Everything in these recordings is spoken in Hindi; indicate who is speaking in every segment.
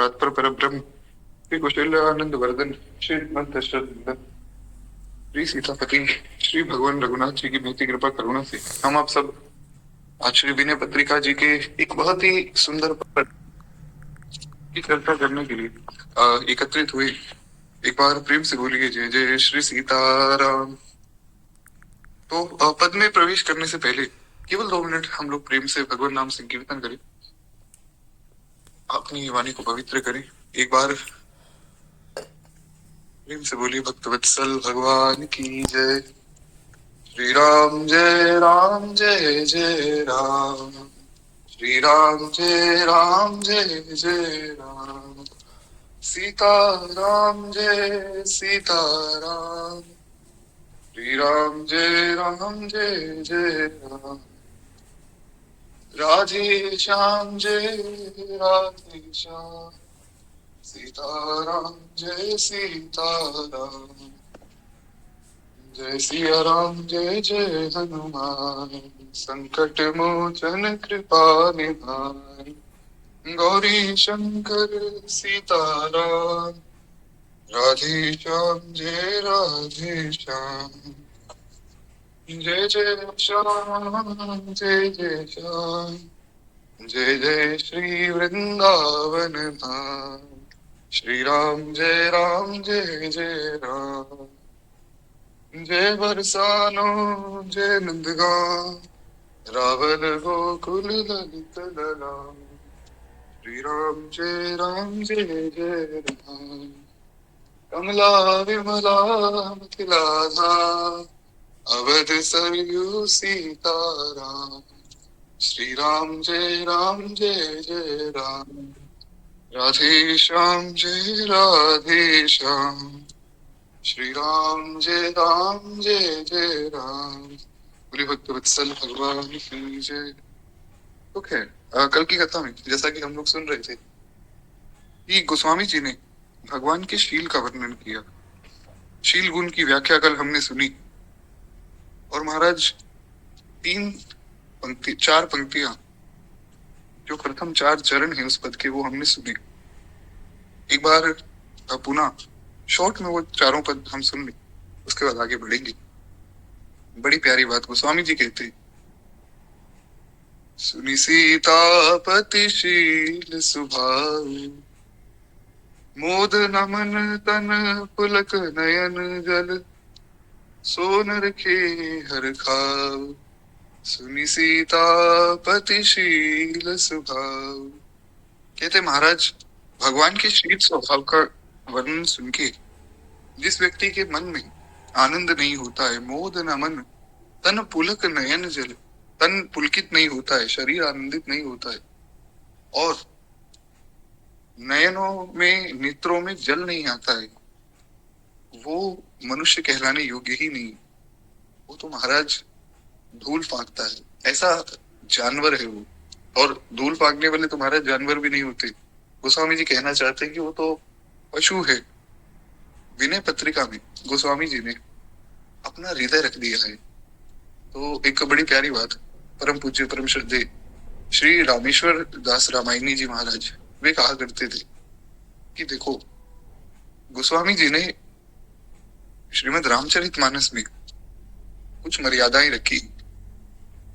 Speaker 1: प्रात पर ब्रह्म श्री कौशल्यानंद वर्धन श्री मंत श्री सीतापति श्री भगवान रघुनाथ जी की बहुत ही कृपा करुणा से हम आप सब आज श्री विनय पत्रिका जी के एक बहुत ही सुंदर पद की चर्चा करने के लिए एकत्रित हुए। एक बार प्रेम से बोलिए जय जय श्री सीताराम। तो पद में प्रवेश करने से पहले केवल 2 मिनट हम लोग प्रेम से भगवान नाम संकीर्तन करें, अपनी वाणी को पवित्र करें। एक बार प्रेम से बोलिए भक्त वत्सल भगवान की जय। श्री राम जय राम जय जय राम, श्री राम जय जय राम, सीता राम जय सीता राम, श्री राम जय जय राम, राधे श्याम जय राधे श्याम, सीताराम जय सीताराम, जय सिया राम जय जय हनुमान, संकट मोचन कृपा निधान, गौरी शंकर सीताराम, राधे श्याम जय राधे श्याम, जय जय श्याम जय जय श्याम, जय जय श्री वृंदावन धाम, श्री राम जय राम, जय बरसानो जय नंदगांव, रावल गोकुल ललित ललाम, श्री राम जय राम, कमला विमला मिथिला धाम, अवध सरयू सीताराम, श्री राम जय राम, राधे श्याम जय राधे श्याम, श्री राम जय राम। बोले भक्त वत्सल भगवान की जय। तो खैर कल की कथा में जैसा कि हम लोग सुन रहे थे कि गोस्वामी जी ने भगवान के शील का वर्णन किया, शील गुण की व्याख्या कल हमने सुनी। और महाराज 4 पंक्तियां, जो प्रथम 4 चरण है उस पद के, वो हमने सुने। एक बार पुनः शॉर्ट में वो चारों पद हम सुन लें, उसके बाद आगे बढ़ेंगे। बड़ी प्यारी बात गोस्वामी जी कहते, सुनी सीतापति शील सुभाव, मोद नमन तन पुलक नयन जल, सोनर के हर खाव, सुनी सीतापति शील सुभाव। कहते महाराज भगवान के शील स्वभाव का वर्णन सुन के जिस व्यक्ति के मन में आनंद नहीं होता है, मोद न मन तन पुलक नयन जल, तन पुलकित नहीं होता है, शरीर आनंदित नहीं होता है, और नयनों में नेत्रों में जल नहीं आता है, वो मनुष्य कहलाने योग्य ही नहीं। वो तो महाराज धूल फांकता है, ऐसा जानवर है वो। और धूल फांकने वाले तो महाराज जानवर भी नहीं होते। गोस्वामी जी कहना चाहते हैं कि वो तो पशु है। विनय पत्रिका में गोस्वामी जी ने अपना हृदय रख दिया है। तो एक बड़ी प्यारी बात परम पूज्य परम श्रद्धेय श्री रामेश्वर दास रामायणी जी महाराज वे कहा करते थे कि देखो गोस्वामी जी ने श्रीमद् रामचरितमानस में कुछ मर्यादाएं रखी।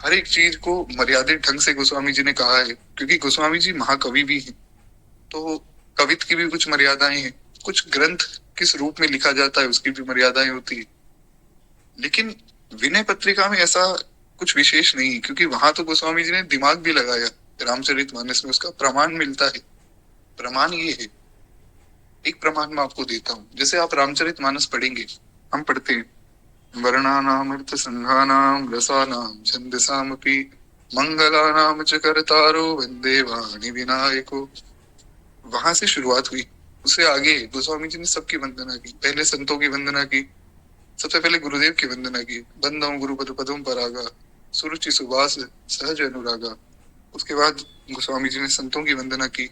Speaker 1: हर एक चीज को मर्यादित ढंग से गोस्वामी जी ने कहा है, क्योंकि गोस्वामी जी महाकवि भी हैं, तो कवित्व की भी कुछ मर्यादाएं हैं। कुछ ग्रंथ किस रूप में लिखा जाता है उसकी भी मर्यादाएं होती है। लेकिन विनय पत्रिका में ऐसा कुछ विशेष नहीं, क्योंकि वहां तो गोस्वामी जी ने दिमाग भी लगाया। रामचरितमानस में उसका प्रमाण मिलता है। प्रमाण ये है, एक प्रमाण मैं आपको देता हूँ। जैसे आप रामचरितमानस पढ़ेंगे, हम पढ़ते हैं वर्णानाम अर्थ संघानाम रसानाम छंदसामपि मंगलानाम च कर्तारो वंदे वाणी विनायको। वहां से शुरुआत हुई। उससे आगे गोस्वामी जी ने सबकी वंदना की। पहले संतों की वंदना की, सबसे पहले गुरुदेव की वंदना की, बंदम गुरुपद पदम परागा सुरुचि सुवास सहज अनुरागा। उसके बाद गोस्वामी जी ने संतों की वंदना की।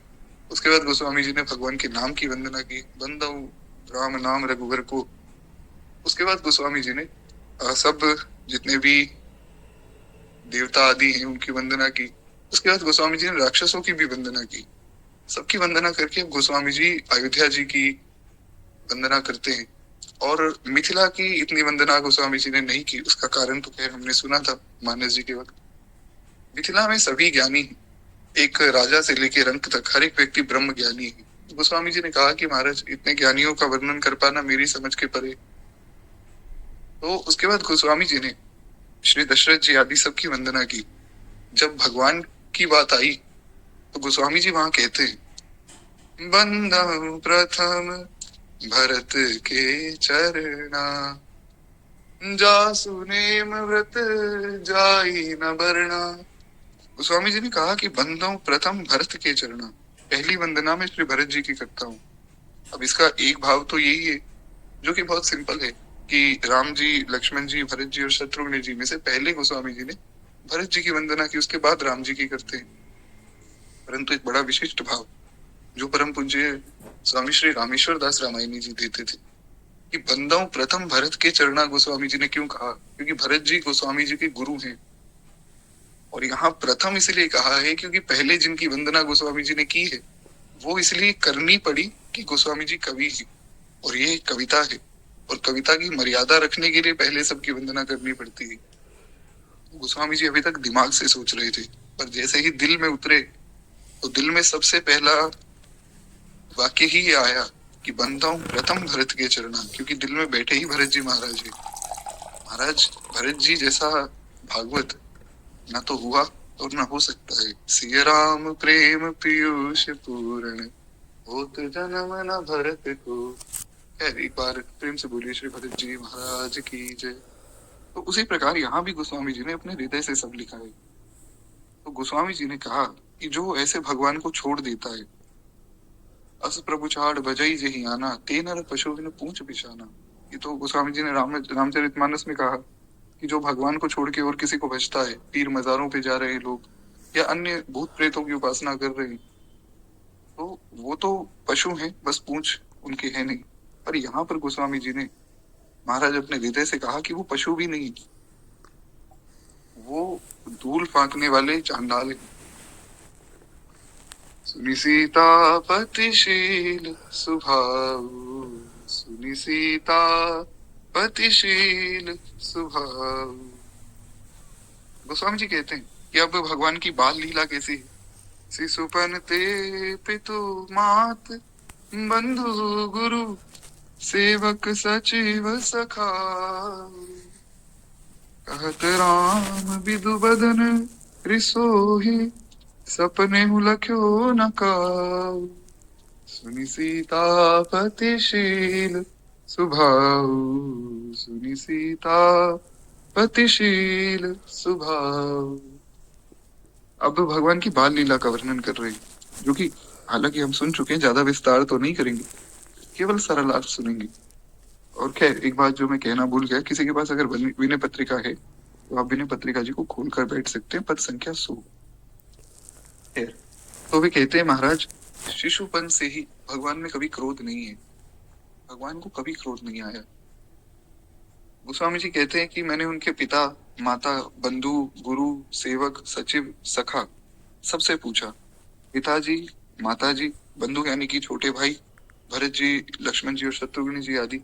Speaker 1: उसके बाद गोस्वामी जी ने भगवान के नाम की वंदना की, बंदम राम नाम रघुवर को। उसके बाद गोस्वामी जी ने सब जितने भी देवता आदि हैं उनकी वंदना की। उसके बाद गोस्वामी जी ने राक्षसों की भी वंदना की। सबकी वंदना करके गोस्वामी जी अयोध्या जी की वंदना करते हैं। और मिथिला की इतनी वंदना गोस्वामी जी ने नहीं की। उसका कारण तो खैर हमने सुना था मानस जी के वक्त। मिथिला में सभी ज्ञानी हैं। एक राजा से लेके रंक तक हर एक व्यक्ति ब्रह्म ज्ञानी है। गोस्वामी जी ने कहा कि महाराज इतने ज्ञानियों का वर्णन कर पाना मेरी समझ के परे। तो उसके बाद गोस्वामी जी ने श्री दशरथ जी आदि सबकी वंदना की। जब भगवान की बात आई तो गोस्वामी जी वहां कहते हैं, बंदम प्रथम भरत के चरना, जासु नेम व्रत जाई न बरना। गोस्वामी जी ने कहा कि बंदो प्रथम भरत के चरना, पहली वंदना में श्री भरत जी की करता हूँ। अब इसका एक भाव तो यही है जो कि बहुत सिंपल है कि राम जी, लक्ष्मण जी, भरत जी और शत्रुघ्न जी में से पहले गोस्वामी जी ने भरत जी की वंदना की, उसके बाद राम जी की करते हैं। परंतु एक बड़ा विशिष्ट भाव जो परम पूज्य स्वामी श्री रामेश्वर दास रामायणी जी देते थे कि बंदों प्रथम भरत के चरणा, गोस्वामी जी ने क्यों कहा? क्योंकि भरत जी गोस्वामी जी के गुरु हैं। और यहाँ प्रथम इसलिए कहा है क्योंकि पहले जिनकी वंदना गोस्वामी जी ने की है वो इसलिए करनी पड़ी कि गोस्वामी जी कवि है और ये कविता है, और कविता की मर्यादा रखने के लिए पहले सबकी वंदना करनी पड़ती है। गोस्वामी जी अभी तक दिमाग से सोच रहे थे, पर जैसे ही दिल में उतरे तो दिल में सबसे पहला वाक्य ही ये आया कि बनता हूँ प्रथम भरत के चरणा, क्योंकि दिल में बैठे ही भरत जी महाराज है। महाराज भरत जी जैसा भागवत ना तो हुआ और ना हो सकता है। सिया राम प्रेम पीयूष पूर्ण, होत जन्म न भरत को। खैर एक बार प्रेम से बोलिए श्री भरत जी महाराज की जय। तो उसी प्रकार यहाँ भी गोस्वामी जी ने अपने हृदय से सब लिखा है। तो गोस्वामी जी ने कहा कि जो ऐसे भगवान को छोड़ देता है, अस प्रभु छाड़ भजई जही आना, ते नर पशु बिन पूंछ बिछाना। ये तो गोस्वामी जी ने रामचरितमानस में कहा कि जो भगवान को छोड़ के और किसी को भजता है, पीर मजारों पे जा रहे लोग या अन्य भूत प्रेतों की उपासना कर रहे हैं, तो वो तो पशु हैं, बस पूंछ उनकी है नहीं। पर यहाँ पर गोस्वामी जी ने महाराज अपने हृदय से कहा कि वो पशु भी नहीं, वो धूल फांकने वाले चांडाल हैं। सुनि सीता पतिशील स्वभाव, सुनि सीता पतिशील स्वभाव। गोस्वामी जी कहते हैं कि अब भगवान की बाल लीला कैसी है। शिशुपन ते पितु मात, बंधु गुरु सेवक सचिव सखा, कहत राम बिदु बदन रिसोहि, सपने लख्यो न काऊ। सुनि सीता पतिशील स्वभाव, सुनि सीता पतिशील स्वभाव। अब भगवान की बाल लीला का वर्णन कर रहे हैं, जो कि हालांकि हम सुन चुके हैं, ज्यादा विस्तार तो नहीं करेंगे, केवल सरल अर्थ सुनेंगे। और खैर एक बात जो मैं कहना भूल गया, किसी के पास अगर विनय पत्रिका है तो आप विनय पत्रिका जी को खोलकर बैठ सकते हैं, पद संख्या 100। तो वे कहते हैं महाराज शिशुपन से ही भगवान में कभी क्रोध नहीं है, भगवान को कभी क्रोध नहीं आया। गोस्वामी जी कहते हैं कि मैंने उनके पिता, माता, बंधु, गुरु, सेवक, सचिव, सखा सबसे पूछा। पिताजी, माताजी, बंधु यानी कि छोटे भाई भरत जी, लक्ष्मण जी और शत्रुघ्न जी आदि,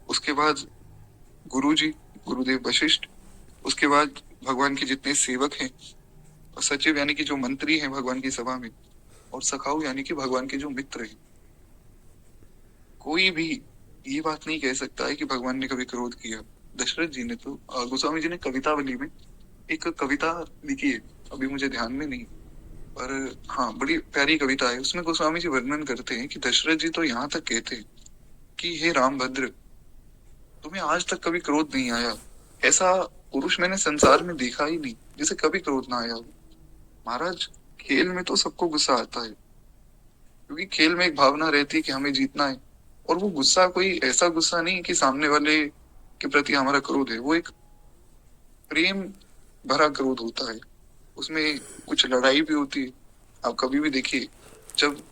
Speaker 1: उसके बाद गुरु जी, गुरुदेव वशिष्ठ, उसके बाद भगवान के जितने सेवक हैं, और सचिव यानी कि जो मंत्री हैं भगवान की सभा में, और सखाऊ यानी कि भगवान के जो मित्र हैं। कोई भी ये बात नहीं कह सकता है कि भगवान ने कभी क्रोध किया। दशरथ जी ने तो गोस्वामी जी ने कवितावली में एक कविता लिखी है, अभी मुझे ध्यान में नहीं, पर हाँ बड़ी प्यारी कविता है। उसमें गोस्वामी जी वर्णन करते हैं कि दशरथ जी तो यहाँ तक कहते हैं कि हे रामभद्र, तुम्हें आज तक कभी क्रोध नहीं आया। ऐसा पुरुष मैंने संसार में देखा ही नहीं जिसे कभी क्रोध ना आया। महाराज खेल में तो सबको गुस्सा आता है, क्योंकि खेल में एक भावना रहती है कि हमें जीतना है, और वो गुस्सा कोई ऐसा गुस्सा नहीं कि सामने वाले के प्रति हमारा क्रोध है, वो एक प्रेम भरा क्रोध होता है। उसमें कुछ लड़ाई भी होती है। आप कभी भी देखिए, जब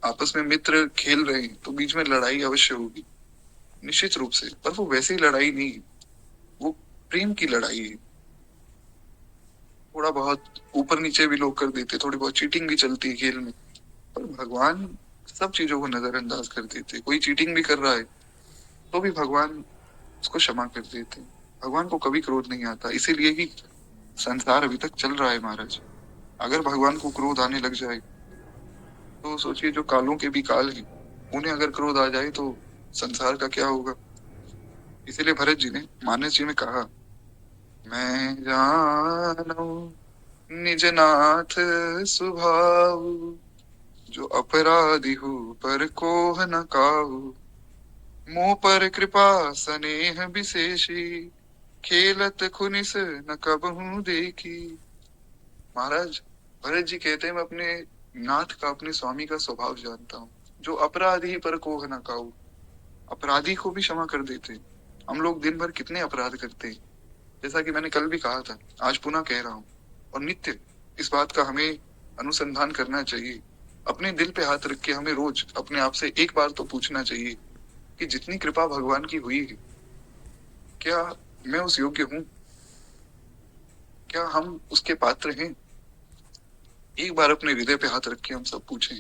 Speaker 1: आपस में मित्र खेल रहे हैं तो बीच में लड़ाई अवश्य होगी, निश्चित रूप से, पर वो वैसी लड़ाई नहीं है, वो प्रेम की लड़ाई है। थोड़ा बहुत ऊपर नीचे भी लोग कर देते, थोड़ी बहुत चीटिंग भी चलती है खेल में, पर भगवान सब चीजों को नजरअंदाज कर देते। कोई चीटिंग भी कर रहा है तो भी भगवान उसको क्षमा कर देते। भगवान को कभी क्रोध नहीं आता, इसीलिए ही संसार अभी तक चल रहा है महाराज। अगर भगवान को क्रोध आने लग जाए तो सोचिए जो कालों के भी काल हैं, उन्हें अगर क्रोध आ जाए तो संसार का क्या होगा। इसीलिए भरत जी ने मानस जी में कहा, मैं जानू निज नाथ स्वभाव, जो अपराधी हो पर कोह न काहू, मुंह पर कृपा स्नेह विशेषी, खेलत खुनिस न कबहू देखी। महाराज भरत जी कहते हैं, मैं अपने नाथ का, अपने स्वामी का स्वभाव जानता हूँ, जो अपराधी पर कोह न काहू, अपराधी को भी क्षमा कर देते। हम लोग दिन भर कितने अपराध करते हैं, जैसा कि मैंने कल भी कहा था, आज पुनः कह रहा हूँ। और नित्य इस बात का हमें अनुसंधान करना चाहिए। अपने दिल पे हाथ रख के हमें रोज अपने आप से एक बार तो पूछना चाहिए कि जितनी कृपा भगवान की हुई है, क्या मैं उस योग्य हूँ? क्या हम उसके पात्र हैं? एक बार अपने हृदय पे हाथ रख के हम सब पूछें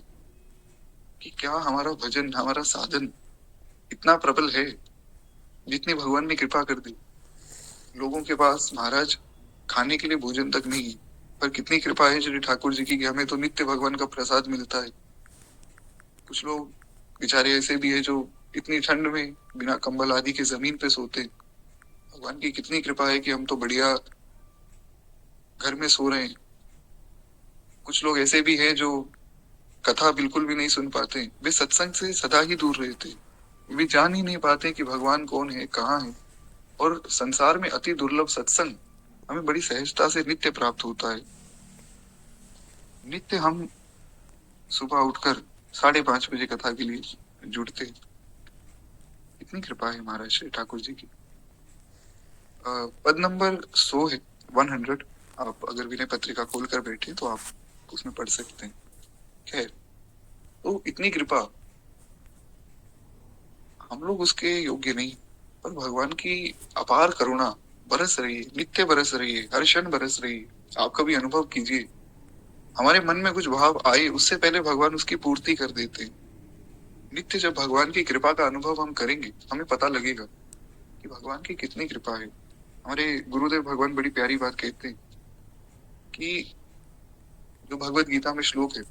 Speaker 1: कि क्या हमारा भजन, हमारा साधन इतना प्रबल है जितनी भगवान ने कृपा कर दी। लोगों के पास महाराज खाने के लिए भोजन तक नहीं है, पर कितनी कृपा है श्री ठाकुर जी की कि हमें तो नित्य भगवान का प्रसाद मिलता है। कुछ लोग बेचारे ऐसे भी है जो इतनी ठंड में बिना कंबल आदि के जमीन पे सोते। भगवान की कितनी कृपा है कि हम तो बढ़िया घर में सो रहे हैं। कुछ लोग ऐसे भी हैं जो कथा बिल्कुल भी नहीं सुन पाते, वे सत्संग से सदा ही दूर रहते, वे जान ही नहीं पाते कि भगवान कौन है, कहाँ है। और संसार में अति दुर्लभ सत्संग हमें बड़ी सहजता से नित्य प्राप्त होता है। नित्य हम सुबह उठकर 5:30 बजे कथा के लिए जुड़ते हैं। इतनी कृपा है महाराज श्री ठाकुर जी की। पद नंबर 100 है, 100। आप अगर विनय पत्रिका खोल कर बैठे तो आप उसमें पढ़ सकते हैं। खैर, तो इतनी कृपा, हम लोग उसके योग्य नहीं, पर भगवान की अपार करुणा बरस रही है, नित्य बरस रही है, हर क्षण बरस रही है। आप कभी अनुभव कीजिए, हमारे मन में कुछ भाव आए उससे पहले भगवान उसकी पूर्ति कर देते हैं। नित्य जब भगवान की कृपा का अनुभव हम करेंगे, हमें पता लगेगा कि भगवान की कितनी कृपा है। हमारे गुरुदेव भगवान बड़ी प्यारी बात कहते हैं कि जो भगवत गीता में श्लोक है,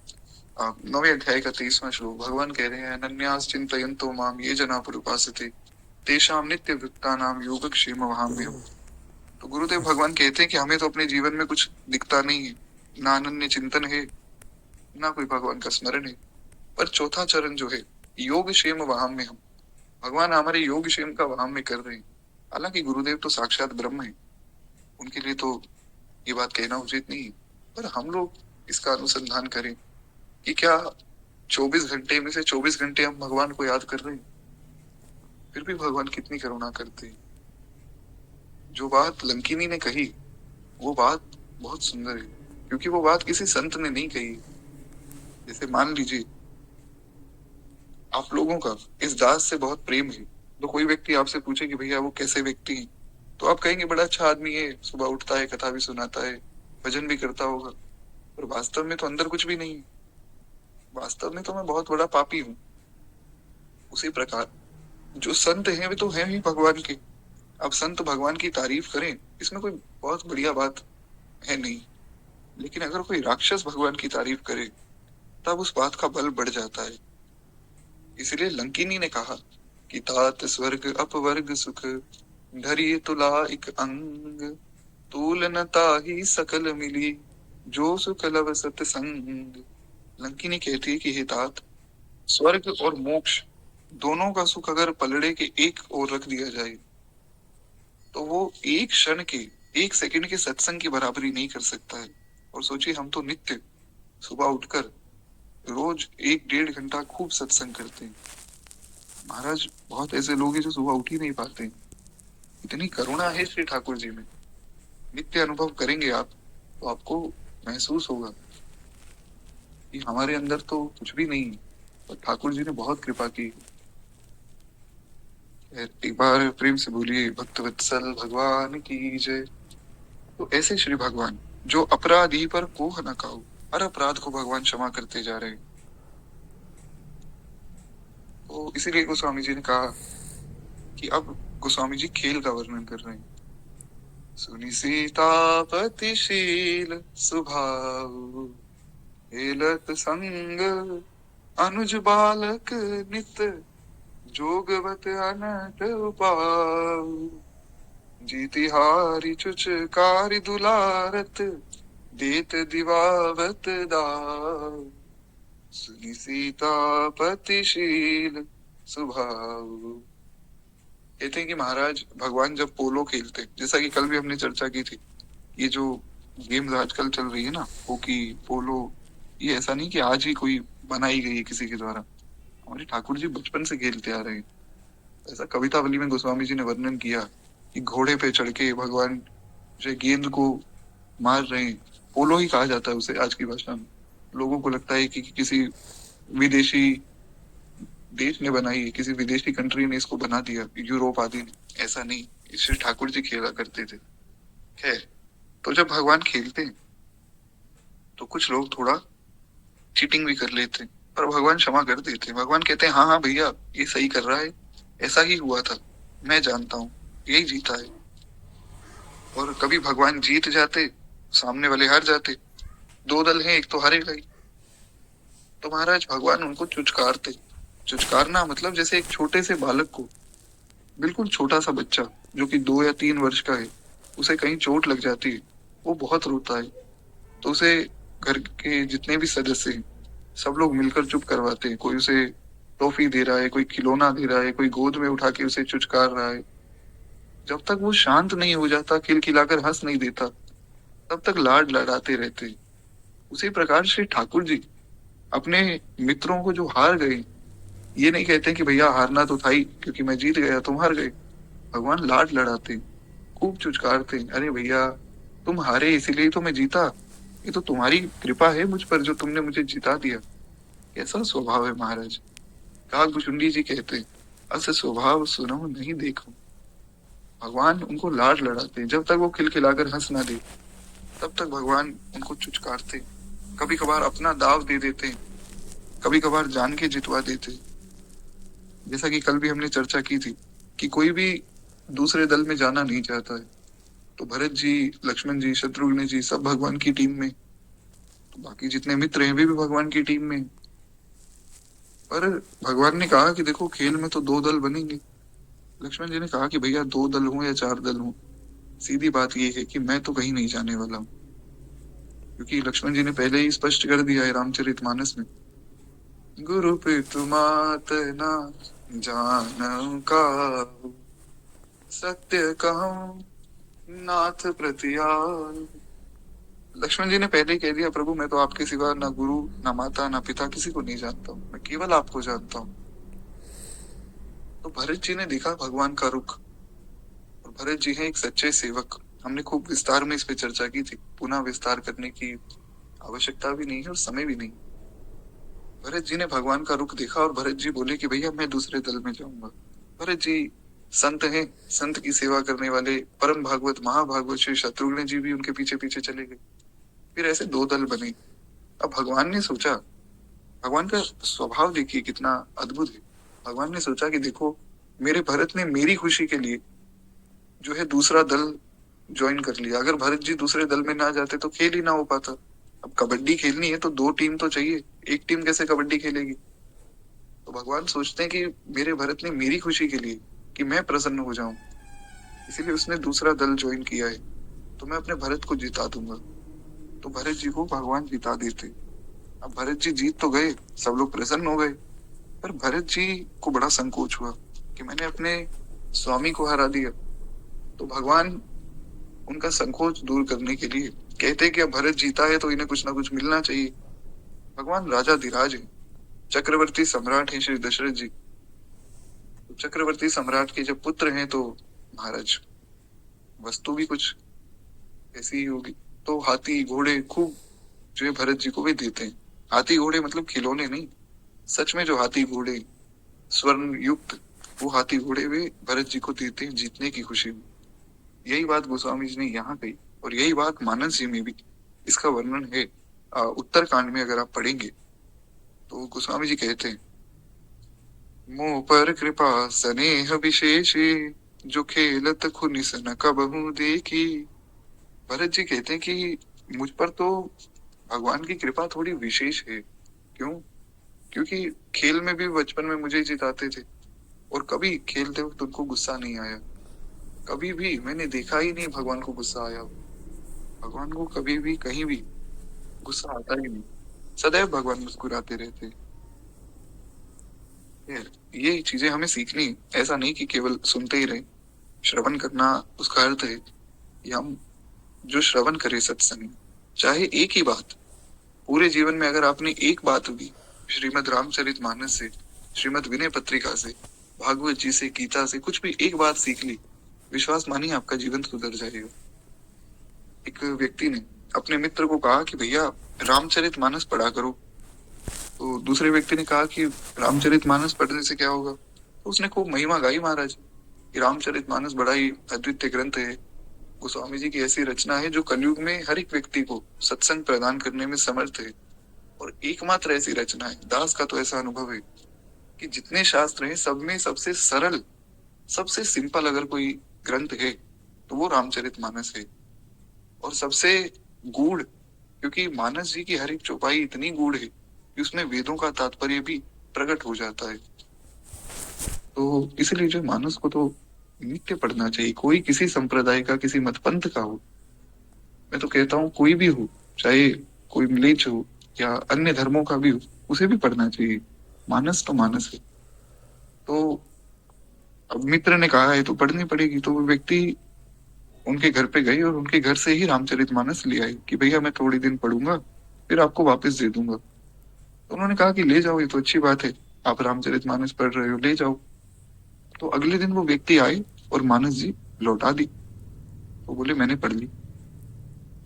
Speaker 1: 9वें अध्याय का 23वां श्लोक, भगवान कह रहे हैं, अनन्यास चिंतयन्तो माम ये जना उपासते तेषां नित्य वृत्तानां योगक्षेम वहाम्यहम्। तो गुरुदेव भगवान कहते हैं कि हमें तो अपने जीवन में कुछ दिखता नहीं है, ना अनन्य चिंतन है, ना कोई भगवान का स्मरण है, पर चौथा चरण जो है योग क्षेम वहाम्यहम्, भगवान हमारे योग क्षेम का वहाम्य कर रहे हैं। हालांकि गुरुदेव तो साक्षात ब्रह्म है, उनके लिए तो ये बात कहना उचित नहीं है, पर हम लोग इसका अनुसंधान करें कि क्या 24 घंटे में से 24 घंटे हम भगवान को याद कर रहे हैं, फिर भी भगवान कितनी करुणा करते हैं। जो बात लंकिनी ने कही वो बात बहुत सुंदर है, क्योंकि वो बात किसी संत ने नहीं कही। जैसे मान लीजिए आप लोगों का इस दास से बहुत प्रेम है, तो कोई व्यक्ति आपसे पूछे कि भैया वो कैसे व्यक्ति है, तो आप कहेंगे बड़ा अच्छा आदमी है, सुबह उठता है, कथा भी सुनाता है, भजन भी करता होगा, पर वास्तव में तो अंदर कुछ भी नहीं है। वास्तव में तो मैं बहुत बड़ा पापी हूँ। उसी प्रकार जो संत हैं वे तो हैं ही भगवान के। अब संत भगवान की तारीफ करें, इसमें कोई बहुत बढ़िया बात है नहीं, लेकिन अगर कोई राक्षस भगवान की तारीफ करे तब उस बात का बल बढ़ जाता है। इसलिए लंकिनी ने कहा कि तात स्वर्ग अपवर्ग सुख, धरिय तुला एक अंग, तुलनता ही सकल मिली, जो सुख लव सत्संग। लंकिनी कहती है कि हे तात, स्वर्ग और मोक्ष दोनों का सुख अगर पलड़े के एक ओर रख दिया जाए तो वो एक क्षण के, एक सेकंड के सत्संग की बराबरी नहीं कर सकता है। और सोचिए हम तो नित्य सुबह उठकर रोज 1-1.5 घंटा खूब सत्संग करते हैं। महाराज बहुत ऐसे लोग हैं जो सुबह उठ ही नहीं पाते। इतनी करुणा है श्री ठाकुर जी में। नित्य अनुभव करेंगे आप तो आपको महसूस होगा कि हमारे अंदर तो कुछ भी नहीं है, और ठाकुर जी ने बहुत कृपा की। एक बार प्रेम से बोलिए भक्त वत्सल भगवान की जय। तो ऐसे श्री भगवान जो अपराधी पर कोह न खाओ, हर अपराध को भगवान क्षमा करते जा रहे हैं। तो इसीलिए गोस्वामी जी ने कहा कि अब गोस्वामी जी खेल का वर्णन कर रहे हैं। सुनि सीतापतिशील स्वभाव, हेलत संग अनुज बालक नित, जोगवत अनट उपाव, जीतिहारी चुचकारी दुलारत, देत दिवावत दाव, सुनि सीतापतिशील स्वभाव। कहते हैं कि महाराज भगवान जब पोलो खेलते, जैसा कि कल भी हमने चर्चा की थी, ये जो गेम्स आजकल चल रही है ना, हॉकी, पोलो, ये ऐसा नहीं कि आज ही कोई बनाई गई है किसी के द्वारा, हमारे ठाकुर जी बचपन से खेलते आ रहे हैं। ऐसा कवितावली में गोस्वामी जी ने वर्णन किया कि घोड़े पे चढ़ के भगवान जो गेंद को मार रहे हैं। पोलो ही कहा जाता है उसे आज की भाषा में। लोगों को लगता है कि किसी विदेशी देश ने बनाई है, किसी विदेशी कंट्री ने इसको बना दिया, यूरोप आदि ने। ऐसा नहीं, इससे ठाकुर जी खेला करते थे। खैर, तो जब भगवान खेलते हैं तो कुछ लोग थोड़ा चीटिंग भी कर लेते हैं, पर भगवान क्षमा कर देते हैं। भगवान कहते हैं हाँ हाँ भैया, ये सही कर रहा है, ऐसा ही हुआ था, मैं जानता हूँ, यही जीता है। और कभी भगवान जीत जाते, सामने वाले हार जाते। दो दल हैं, एक तो हारेगा ही। तो महाराज भगवान उनको चुचकारते। चुचकारना मतलब जैसे एक छोटे से बालक को, बिल्कुल छोटा सा बच्चा जो कि 2 या 3 वर्ष का है, उसे कहीं चोट लग जाती है, वो बहुत रोता है, तो उसे घर के जितने भी सदस्य हैं सब लोग मिलकर चुप करवाते हैं। कोई उसे टॉफी दे रहा है, कोई खिलौना दे रहा है, कोई गोद में उठा के उसे चुचकार रहा है। जब तक वो शांत नहीं हो जाता, खिलखिलाकर हंस नहीं देता, तब तक लाड लड़ाते रहते हैं। उसी प्रकार श्री ठाकुर जी अपने मित्रों को जो हार गए, ये नहीं कहते कि भैया हारना तो था ही, क्योंकि मैं जीत गया तुम हार गए। भगवान लाड लड़ाते, खूब चुचकारते, अरे भैया तुम हारे इसीलिए तो मैं जीता, ये तो तुम्हारी कृपा है मुझ पर जो तुमने मुझे जिता दिया। कैसा स्वभाव है महाराज। काकभुचुंडी जी कहते, अस स्वभाव सुनो नहीं देखो। भगवान उनको लाड लड़ाते, जब तक वो खिलखिलाकर हंस ना दे तब तक भगवान उनको चुचकारते। कभी कभार अपना दाव दे देते, कभी कभार जान के जितवा देते। जैसा कि कल भी हमने चर्चा की थी कि कोई भी दूसरे दल में जाना नहीं चाहता है, तो भरत जी, लक्ष्मण जी, शत्रुघ्न जी सब भगवान की टीम में, तो बाकी जितने मित्र हैं वे भी भगवान की टीम में। पर भगवान ने कहा कि देखो खेल में तो 2 दल बनेंगे। लक्ष्मण जी ने कहा कि भैया 2 दल हो या 4 दल हो, सीधी बात ये है कि मैं तो कहीं नहीं जाने वाला हूँ। क्योंकि लक्ष्मण जी ने पहले ही स्पष्ट कर दिया है रामचरितमानस में, गुरु पितु मात ना जानऊ काहू, सत्य कहूँ नाथ प्रतियाल। लक्ष्मण जी ने पहले ही कह दिया, प्रभु मैं तो आपके सिवा ना गुरु, ना माता, ना पिता, किसी को नहीं जानता हूँ, मैं केवल आपको जानता हूँ। तो भरत जी ने देखा भगवान का रुख, और भरत जी हैं एक सच्चे सेवक। हमने खूब विस्तार में इस पे चर्चा की थी, पुनः विस्तार करने की आवश्यकता भी नहीं है और समय भी नहीं। भरत जी ने भगवान का रुख देखा और भरत जी बोले कि भैया मैं दूसरे दल में जाऊंगा। भरत जी संत हैं, संत की सेवा करने वाले परम भागवत महाभागवत श्री शत्रुघ्न जी भी उनके पीछे पीछे चले गए। फिर ऐसे 2 दल बने। अब भगवान ने सोचा, भगवान का स्वभाव देखिए कितना अद्भुत है। भगवान ने सोचा कि देखो मेरे भरत ने मेरी खुशी के लिए जो है दूसरा दल ज्वाइन कर लिया। अगर भरत जी दूसरे दल में ना जाते तो खेल ही ना हो पाता। अब कबड्डी खेलनी है तो 2 टीम तो चाहिए, एक टीम कैसे कबड्डी खेलेगी। तो भगवान सोचते हैं कि मेरे भरत ने मेरी खुशी के लिए, कि मैं प्रसन्न हो जाऊं, इसीलिए उसने दूसरा दल ज्वाइन किया है, तो मैं अपने भरत को जिता दूंगा। तो भरत जी को भगवान जिता देते। अब भरत जी जीत तो गए, सब लोग प्रसन्न हो गए, पर भरत जी को बड़ा संकोच हुआ कि मैंने अपने स्वामी को हरा दिया। तो भगवान उनका संकोच दूर करने के लिए कहते कि अब भरत जीता है तो इन्हें कुछ ना कुछ मिलना चाहिए। भगवान राजा धीराज है, चक्रवर्ती सम्राट है श्री दशरथ जी। तो चक्रवर्ती सम्राट के जब पुत्र हैं तो महाराज वस्तु भी कुछ ऐसी ही होगी। तो हाथी घोड़े खूब जो है भरत जी को भी देते हैं। हाथी घोड़े मतलब खिलौने नहीं, सच में जो हाथी घोड़े स्वर्ण युक्त, वो हाथी घोड़े वे भरत जी को देते हैं जीतने की खुशी में। यही बात गोस्वामी जी ने यहाँ कही, और यही बात मानस जी में भी इसका वर्णन है। उत्तर कांड में अगर आप पढ़ेंगे तो गोस्वामी जी कहते हैं मोह पर कृपा स्नेह विशेषी, जो खेलत खुनि सन कबहु देखी। भरत जी कहते हैं कि मुझ पर तो भगवान की कृपा थोड़ी विशेष है। क्यों? क्योंकि खेल में भी बचपन में मुझे ही जिताते थे, और कभी खेलते वक्त उनको गुस्सा नहीं आया। कभी भी मैंने देखा ही नहीं भगवान को गुस्सा आया। भगवान को कभी भी कहीं भी गुस्सा आता ही नहीं। सदैव भगवान मुस्कुराते रहते। ये चीजें हमें सीखनी है। ऐसा नहीं कि केवल सुनते ही रहे। श्रवण करना उसका अर्थ है कि हम जो श्रवण करें सत्संग में, चाहे एक ही बात, पूरे जीवन में अगर आपने एक बात भी श्रीमद् रामचरितमानस से, श्रीमद् विनय पत्रिका से, भागवत जी से, गीता से कुछ भी एक बात सीख ली, विश्वास मानिए आपका जीवन सुधर जाएगा। एक व्यक्ति ने अपने मित्र को कहा कि भैया रामचरितमानस पढ़ा करो। तो दूसरे व्यक्ति ने कहा कि रामचरितमानस पढ़ने से क्या होगा? तो उसने खूब महिमा गाई महाराज कि रामचरितमानस बड़ा ही अद्वितीय ग्रंथ है। गोस्वामी जी की ऐसी रचना है जो कलयुग में हर एक व्यक्ति को सत्संग प्रदान करने में समर्थ है, और एकमात्र ऐसी रचना है। दास का तो ऐसा अनुभव है कि जितने शास्त्र हैं सब में सबसे सरल, सबसे सिंपल अगर कोई ग्रंथ है तो वो रामचरितमानस है। और सबसे गूढ़, क्योंकि मानस जी की हर एक चौपाई इतनी गूढ़ है कि उसमें वेदों का तात्पर्य भी प्रकट हो जाता है। तो इसलिए जो मानस को तो नित्य पढ़ना चाहिए, कोई किसी संप्रदाय का, किसी मतपंथ का हो। मैं तो कहता हूँ कोई भी हो, चाहे कोई म्लेच्छ हो या अन्य धर्मों का भी हो, उसे भी पढ़ना चाहिए। मानस तो मानस है। तो अब मित्र ने कहा है तो पढ़नी पड़ेगी। तो वो व्यक्ति उनके घर पे गए और उनके घर से ही रामचरितमानस ले आए कि भैया मैं थोड़ी दिन पढ़ूंगा, फिर आपको वापस दे दूंगा। तो उन्होंने कहा कि ले जाओ, ये तो अच्छी बात है, आप रामचरितमानस पढ़ रहे हो, ले जाओ। तो अगले दिन वो व्यक्ति आए और मानस जी लौटा दी। तो बोले मैंने पढ़ ली।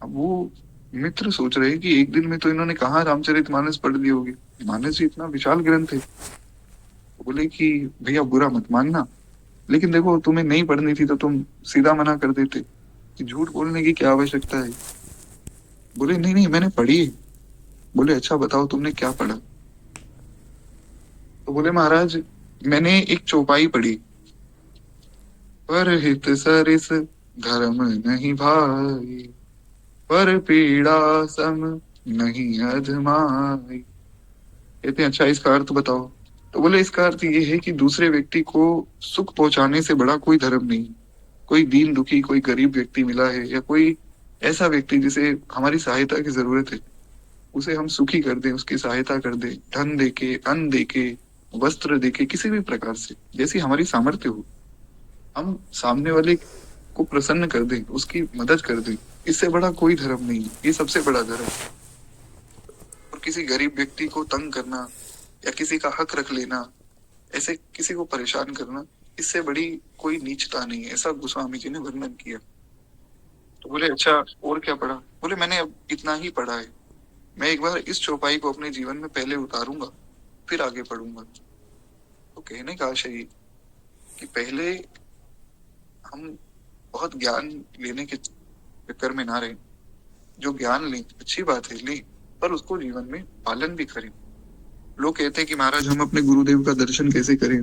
Speaker 1: अब वो मित्र सोच रहे हैं कि एक दिन में तो इन्होंने कहा रामचरितमानस पढ़ ली होगी, मानस जी इतना विशाल ग्रंथ है। तो बोले कि भैया बुरा मत मानना, लेकिन देखो तुम्हें नहीं पढ़नी थी तो तुम सीधा मना कर देते, कि झूठ बोलने की क्या आवश्यकता है। बोले नहीं नहीं मैंने पढ़ी है। बोले अच्छा बताओ तुमने क्या पढ़ा? तो बोले महाराज मैंने एक चौपाई पढ़ी, पर हित सरिस धर्म नहीं भाई, पर पीड़ा सम नहीं अधमाई। कहते हैं अच्छा इसका अर्थ बताओ। तो बोले इसका अर्थ ये है कि दूसरे व्यक्ति को सुख पहुंचाने से बड़ा कोई धर्म नहीं। कोई दीन दुखी, कोई गरीब व्यक्ति मिला है, या कोई ऐसा व्यक्ति जिसे हमारी सहायता की जरूरत है, उसे हम सुखी कर दें, उसकी सहायता कर दें, धन देके, अन्न देके, वस्त्र देके, किसी भी प्रकार से जैसी हमारी सामर्थ्य हो, हम सामने वाले को प्रसन्न कर दें, उसकी मदद कर दें। इससे बड़ा कोई धर्म नहीं है, ये सबसे बड़ा धर्म है। और किसी गरीब व्यक्ति को तंग करना या किसी का हक रख लेना, ऐसे किसी को परेशान करना, इससे बड़ी कोई नीचता नहीं है, ऐसा गोस्वामी जी ने वर्णन किया। तो बोले अच्छा और क्या पढ़ा? बोले मैंने अब इतना ही पढ़ा है, मैं एक बार इस चौपाई को अपने जीवन में पहले उतारूंगा, फिर आगे पढ़ूंगा। तो कहने का आशय ये कि पहले हम बहुत ज्ञान लेने के चक्कर में ना रहे। जो ज्ञान लें अच्छी बात है, लें, पर उसको जीवन में पालन भी करें। लोग कहते हैं कि महाराज हम अपने गुरुदेव का दर्शन कैसे करें?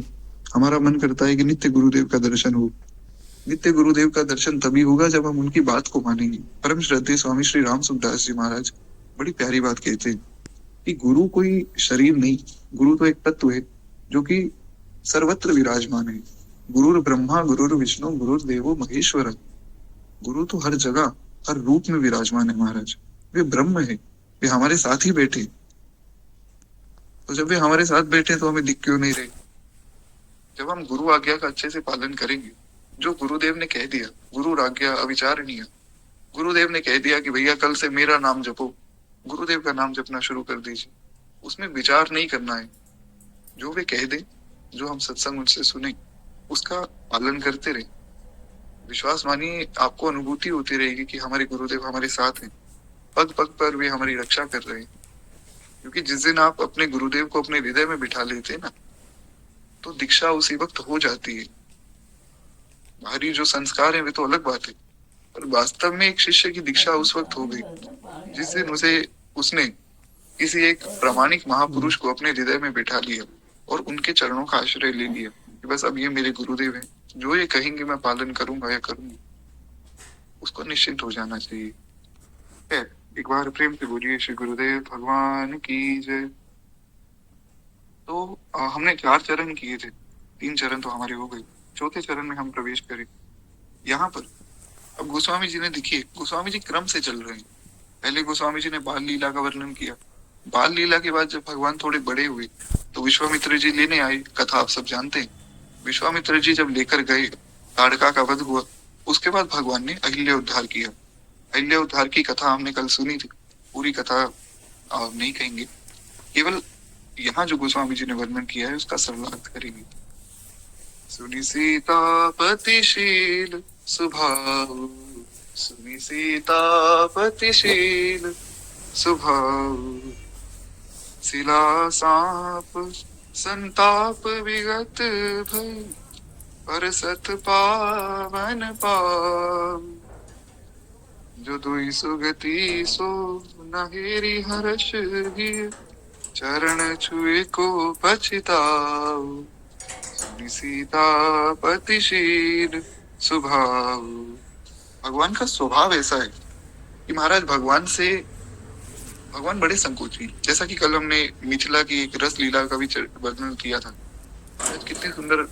Speaker 1: हमारा मन करता है कि नित्य गुरुदेव का दर्शन हो। नित्य गुरुदेव का दर्शन तभी होगा जब हम उनकी बात को मानेंगे। परम श्रद्धेय स्वामी श्री राम सुखदास जी महाराज बड़ी प्यारी बात कहते हैं कि गुरु कोई शरीर नहीं, गुरु तो एक तत्व है जो कि सर्वत्र विराजमान है। गुरुर ब्रह्मा गुरुर विष्णु गुरुर देवो महेश्वर। गुरु तो हर जगह, हर रूप में विराजमान है महाराज। वे ब्रह्म है, वे हमारे साथ ही बैठे। तो जब वे हमारे साथ बैठे तो हमें दिख क्यों नहीं रहे? जब हम गुरु आज्ञा का अच्छे से पालन करेंगे, जो गुरुदेव ने कह दिया, गुरु आज्ञा अविचारणीय, गुरुदेव ने कह दिया कि भैया कल से मेरा नाम जपो, गुरुदेव का नाम जपना शुरू कर दीजिए। उसमें विचार नहीं करना है, जो वे कह दे, जो हम सत्संग उनसे सुने, उसका पालन करते रहे। विश्वास मानिए आपको अनुभूति होती रहेगी कि हमारे गुरुदेव हमारे साथ हैं, पग पग पर वे हमारी रक्षा कर रहे हैं। क्योंकि जिस दिन आप अपने गुरुदेव को अपने हृदय में बिठा लेते हैं ना, तो दीक्षा उसी वक्त हो जाती है। बाहरी जो संस्कार है वे तो अलग बात है, पर वास्तव में एक शिष्य की दीक्षा उस वक्त हो गई जिस दिन उसने किसी एक प्रामाणिक महापुरुष को अपने हृदय में बिठा लिया। और उनके चरणों का आश्रय ले लिया कि बस अब ये मेरे गुरुदेव हैं, जो ये कहेंगे मैं पालन करूंगा या करूंगी, उसको निश्चिंत हो जाना चाहिए। खैर, एक बार प्रेम से बोलिए श्री गुरुदेव भगवान की जय। तो हमने 4 चरण किए थे, 3 चरण तो हमारे हो गए, चौथे चरण में हम प्रवेश करें। यहाँ पर अब गोस्वामी जी ने, देखिए गोस्वामी जी क्रम से चल रहे हैं। पहले गोस्वामी जी ने बाल लीला का वर्णन किया। बाल लीला के बाद जब भगवान थोड़े बड़े हुए तो विश्वामित्र जी लेने आए, कथा आप सब जानते हैं। विश्वामित्र जी जब लेकर गए, ताड़का का वध हुआ, उसके बाद भगवान ने अहिल्या उद्धार किया। अहिल्या उद्धार की कथा हमने कल सुनी थी, पूरी कथा नहीं कहेंगे, केवल यहाँ जो गोस्वामी जी ने वर्णन किया है उसका सरलार्थ करेंगे। सुनी सीतापतिशील स्वभाव, सुनी सीतापतिशील स्वभाव, शिला सांप संताप विगत भय, परसत पावन पाव, जो दुई सुगति सो नहेरी हर्ष गिर, चरण छुए को पछताओ, सुनी सीतापतिशील स्वभाव। भगवान का स्वभाव ऐसा है कि महाराज भगवान बड़े संकोची, जैसा कि कल हमने मिथिला की एक रस लीला का भी वर्णन किया था। महाराज कितनी सुंदर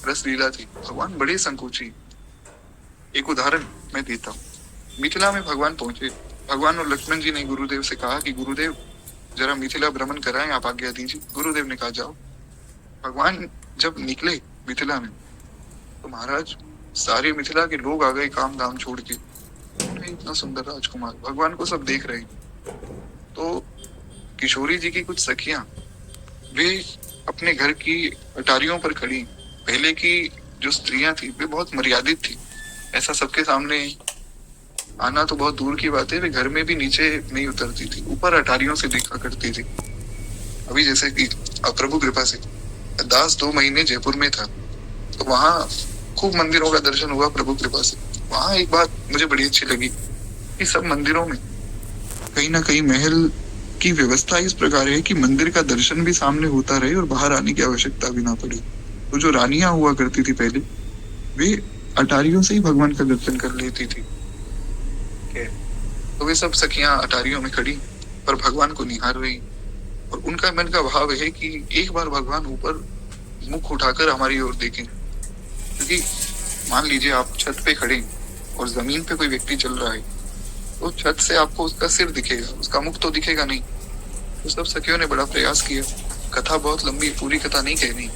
Speaker 1: रस लीला थी, भगवान बड़े संकोची। एक उदाहरण मैं देता हूँ। मिथिला में भगवान पहुंचे, भगवान और लक्ष्मण जी ने गुरुदेव से कहा कि गुरुदेव जरा मिथिला भ्रमण कराएं, आप आज्ञा दीजिए। गुरुदेव ने कहा जाओ। भगवान जब निकले मिथिला में तो महाराज सारे मिथिला के लोग आ गए काम धाम छोड़ के। इतना सुंदर राजकुमार, भगवान को सब देख रहे। तो किशोरी जी की कुछ सखियां, वे अपने घर की अटारियों पर खड़ी। पहले की जो स्त्रियां थी वे बहुत मर्यादित थी, ऐसा सबके सामने आना तो बहुत दूर की बात है, वे घर में भी नीचे नहीं उतरती थी, ऊपर अटारियों से देखा करती थी। अभी जैसे कि प्रभु कृपा से दास 2 महीने जयपुर में था, तो वहाँ खूब मंदिरों का दर्शन हुआ प्रभु कृपा से। वहाँ एक बात मुझे बड़ी अच्छी लगी कि सब मंदिरों में कहीं ना कहीं महल की व्यवस्था इस प्रकार है कि मंदिर का दर्शन भी सामने होता रहे और बाहर आने की आवश्यकता भी ना पड़े। तो जो रानियां हुआ करती थी पहले, वे अटारियों से ही भगवान का दर्शन कर लेती थी। तो वे सब सखियां अटारियों में खड़ी पर भगवान को निहार रही, और उनका मन का भाव है कि एक बार भगवान ऊपर मुख उठाकर हमारी ओर देखें। क्योंकि मान लीजिए आप छत पे खड़े और जमीन पे कोई व्यक्ति चल रहा है, तो छत से आपको उसका सिर दिखेगा, उसका मुख तो दिखेगा नहीं। तो सब सखियों ने बड़ा प्रयास किया। कथा बहुत लंबी, पूरी कथा नहीं कहनी,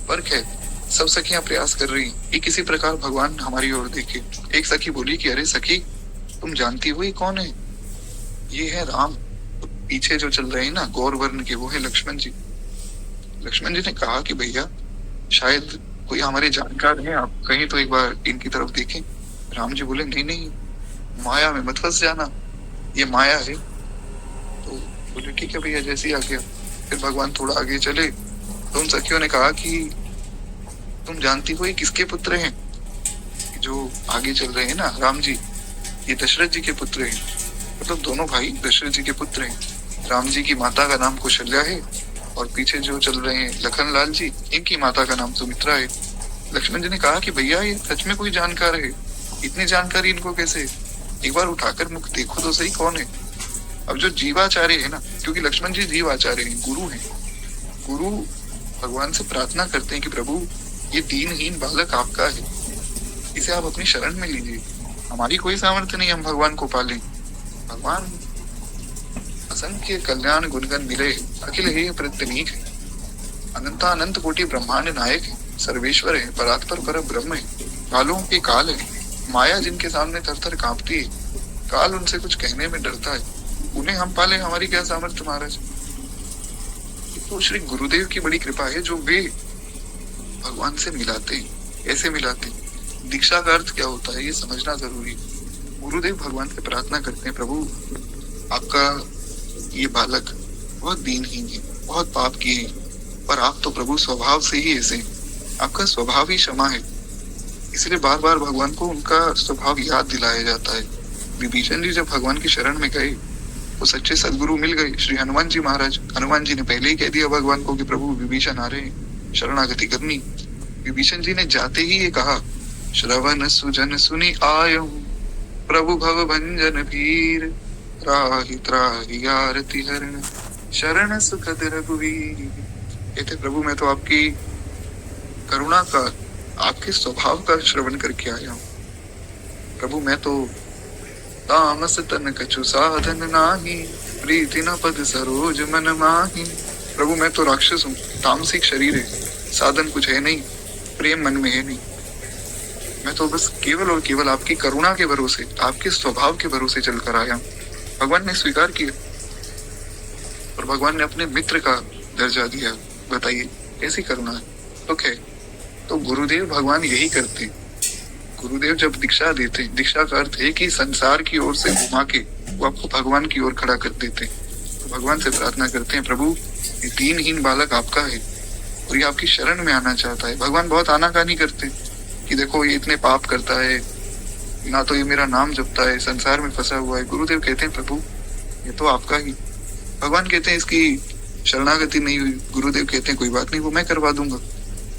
Speaker 1: पर है सब सखियां प्रयास कर रही कि किसी प्रकार भगवान हमारी ओर देखे। एक सखी बोली कि अरे सखी, तुम जानती हो ये कौन है? ये है राम। पीछे जो चल रहे हैं ना गौर वर्ण के, वो है लक्ष्मण जी। लक्ष्मण जी ने कहा कि भैया शायद कोई हमारे जानकार है, आप कहीं तो एक बार इनकी तरफ देखें। राम जी बोले नहीं नहीं, माया में मत फंस जाना, ये माया है। तो बोले ठीक है भैया, जैसे ही आ गया। फिर भगवान थोड़ा आगे चले तो उन सखियों ने कहा कि तुम जानती हो ये किसके पुत्र हैं? जो आगे चल रहे हैं ना राम जी, ये दशरथ जी के पुत्र हैं। मतलब दोनों भाई दशरथ जी के पुत्र हैं। राम जी की माता का नाम कौशल्या है और पीछे जो चल रहे हैं लखन लाल जी, इनकी माता का नाम सुमित्रा है। लक्ष्मण जी ने कहा कि भैया ये सच में कोई जानकार है, इतनी जानकारी इनको कैसे? एक बार उठाकर मुख देखो तो सही कौन है। अब जो जीवाचार्य है ना, क्योंकि लक्ष्मण जी जीवाचार्य हैं, गुरु हैं, गुरु भगवान से प्रार्थना करते हैं कि प्रभु ये दीनहीन बालक आपका है, इसे आप अपनी शरण में लीजिए। हमारी कोई सामर्थ्य नहीं हम भगवान को पालें। भगवान असंख्य कल्याण गुणगण मिले, अखिल हे प्रत्यनीक है, अनंत कोटि ब्रह्मांड नायक है, सर्वेश्वर है, परात्पर पर ब्रह्म है, कालों के काल है, माया जिनके सामने थर थर कांपती है, काल उनसे कुछ कहने में डरता है, उन्हें हम पाले, हमारी क्या सामर्थ्य महाराज। तो श्री गुरुदेव की बड़ी कृपा है जो वे भगवान से मिलाते हैं। ऐसे मिलाते हैं। दीक्षा का अर्थ क्या होता है ये समझना जरूरी है। गुरुदेव भगवान से प्रार्थना करते हैं, प्रभु आपका ये बालक बहुत दीनहीन है, बहुत पाप किए हैं, पर आप तो प्रभु स्वभाव से ही ऐसे हैं, आपका स्वभाव ही क्षमा है। इसलिए बार बार भगवान को उनका स्वभाव याद दिलाया जाता है। विभीषण जी जब भगवान की शरण में गए वो सच्चे सदगुरु मिल गए श्री हनुमान जी महाराज। हनुमान जी ने पहले ही कह दिया भगवान को कि प्रभु विभीषण आ रहे हैं, शरणागति करनी। विभीषण जी ने जाते ही ये कहा, श्रवण सुजन सुनी आयो प्रभु भव भंजन भीर, त्राहि त्राहि आरती हरण शरण सुखद रघुवीर। कहते प्रभु मैं तो आपकी करुणा का, आपके स्वभाव का श्रवण करके आया हूँ। प्रभु मैं तो तामस तन कछु साधन नाही, प्रीति न पद सरोज मन माही। प्रभु मैं तो राक्षस हूँ, तामसिक शरीर है, साधन कुछ है नहीं, प्रेम मन में है नहीं। मैं तो बस केवल और केवल आपकी करुणा के भरोसे, आपके स्वभाव के भरोसे चलकर आया हूँ। भगवान ने स्वीकार किया और भगवान ने अपने मित्र का दर्जा दिया। बताइए कैसी करुणा है। तो क्या, तो गुरुदेव भगवान यही करते हैं। गुरुदेव जब दीक्षा देते, दीक्षा का अर्थ है कि संसार की ओर से घुमा के वो आपको भगवान की ओर खड़ा कर देते हैं। तो भगवान से प्रार्थना करते हैं, प्रभु ये दीनहीन बालक आपका है और ये आपकी शरण में आना चाहता है। भगवान बहुत आनाकानी करते कि देखो ये इतने पाप करता है, ना तो ये मेरा नाम जपता है, संसार में फंसा हुआ है। गुरुदेव कहते हैं प्रभु ये तो आपका ही। भगवान कहते हैं इसकी शरणागति नहीं हुई। गुरुदेव कहते हैं कोई बात नहीं, वो मैं करवा दूंगा।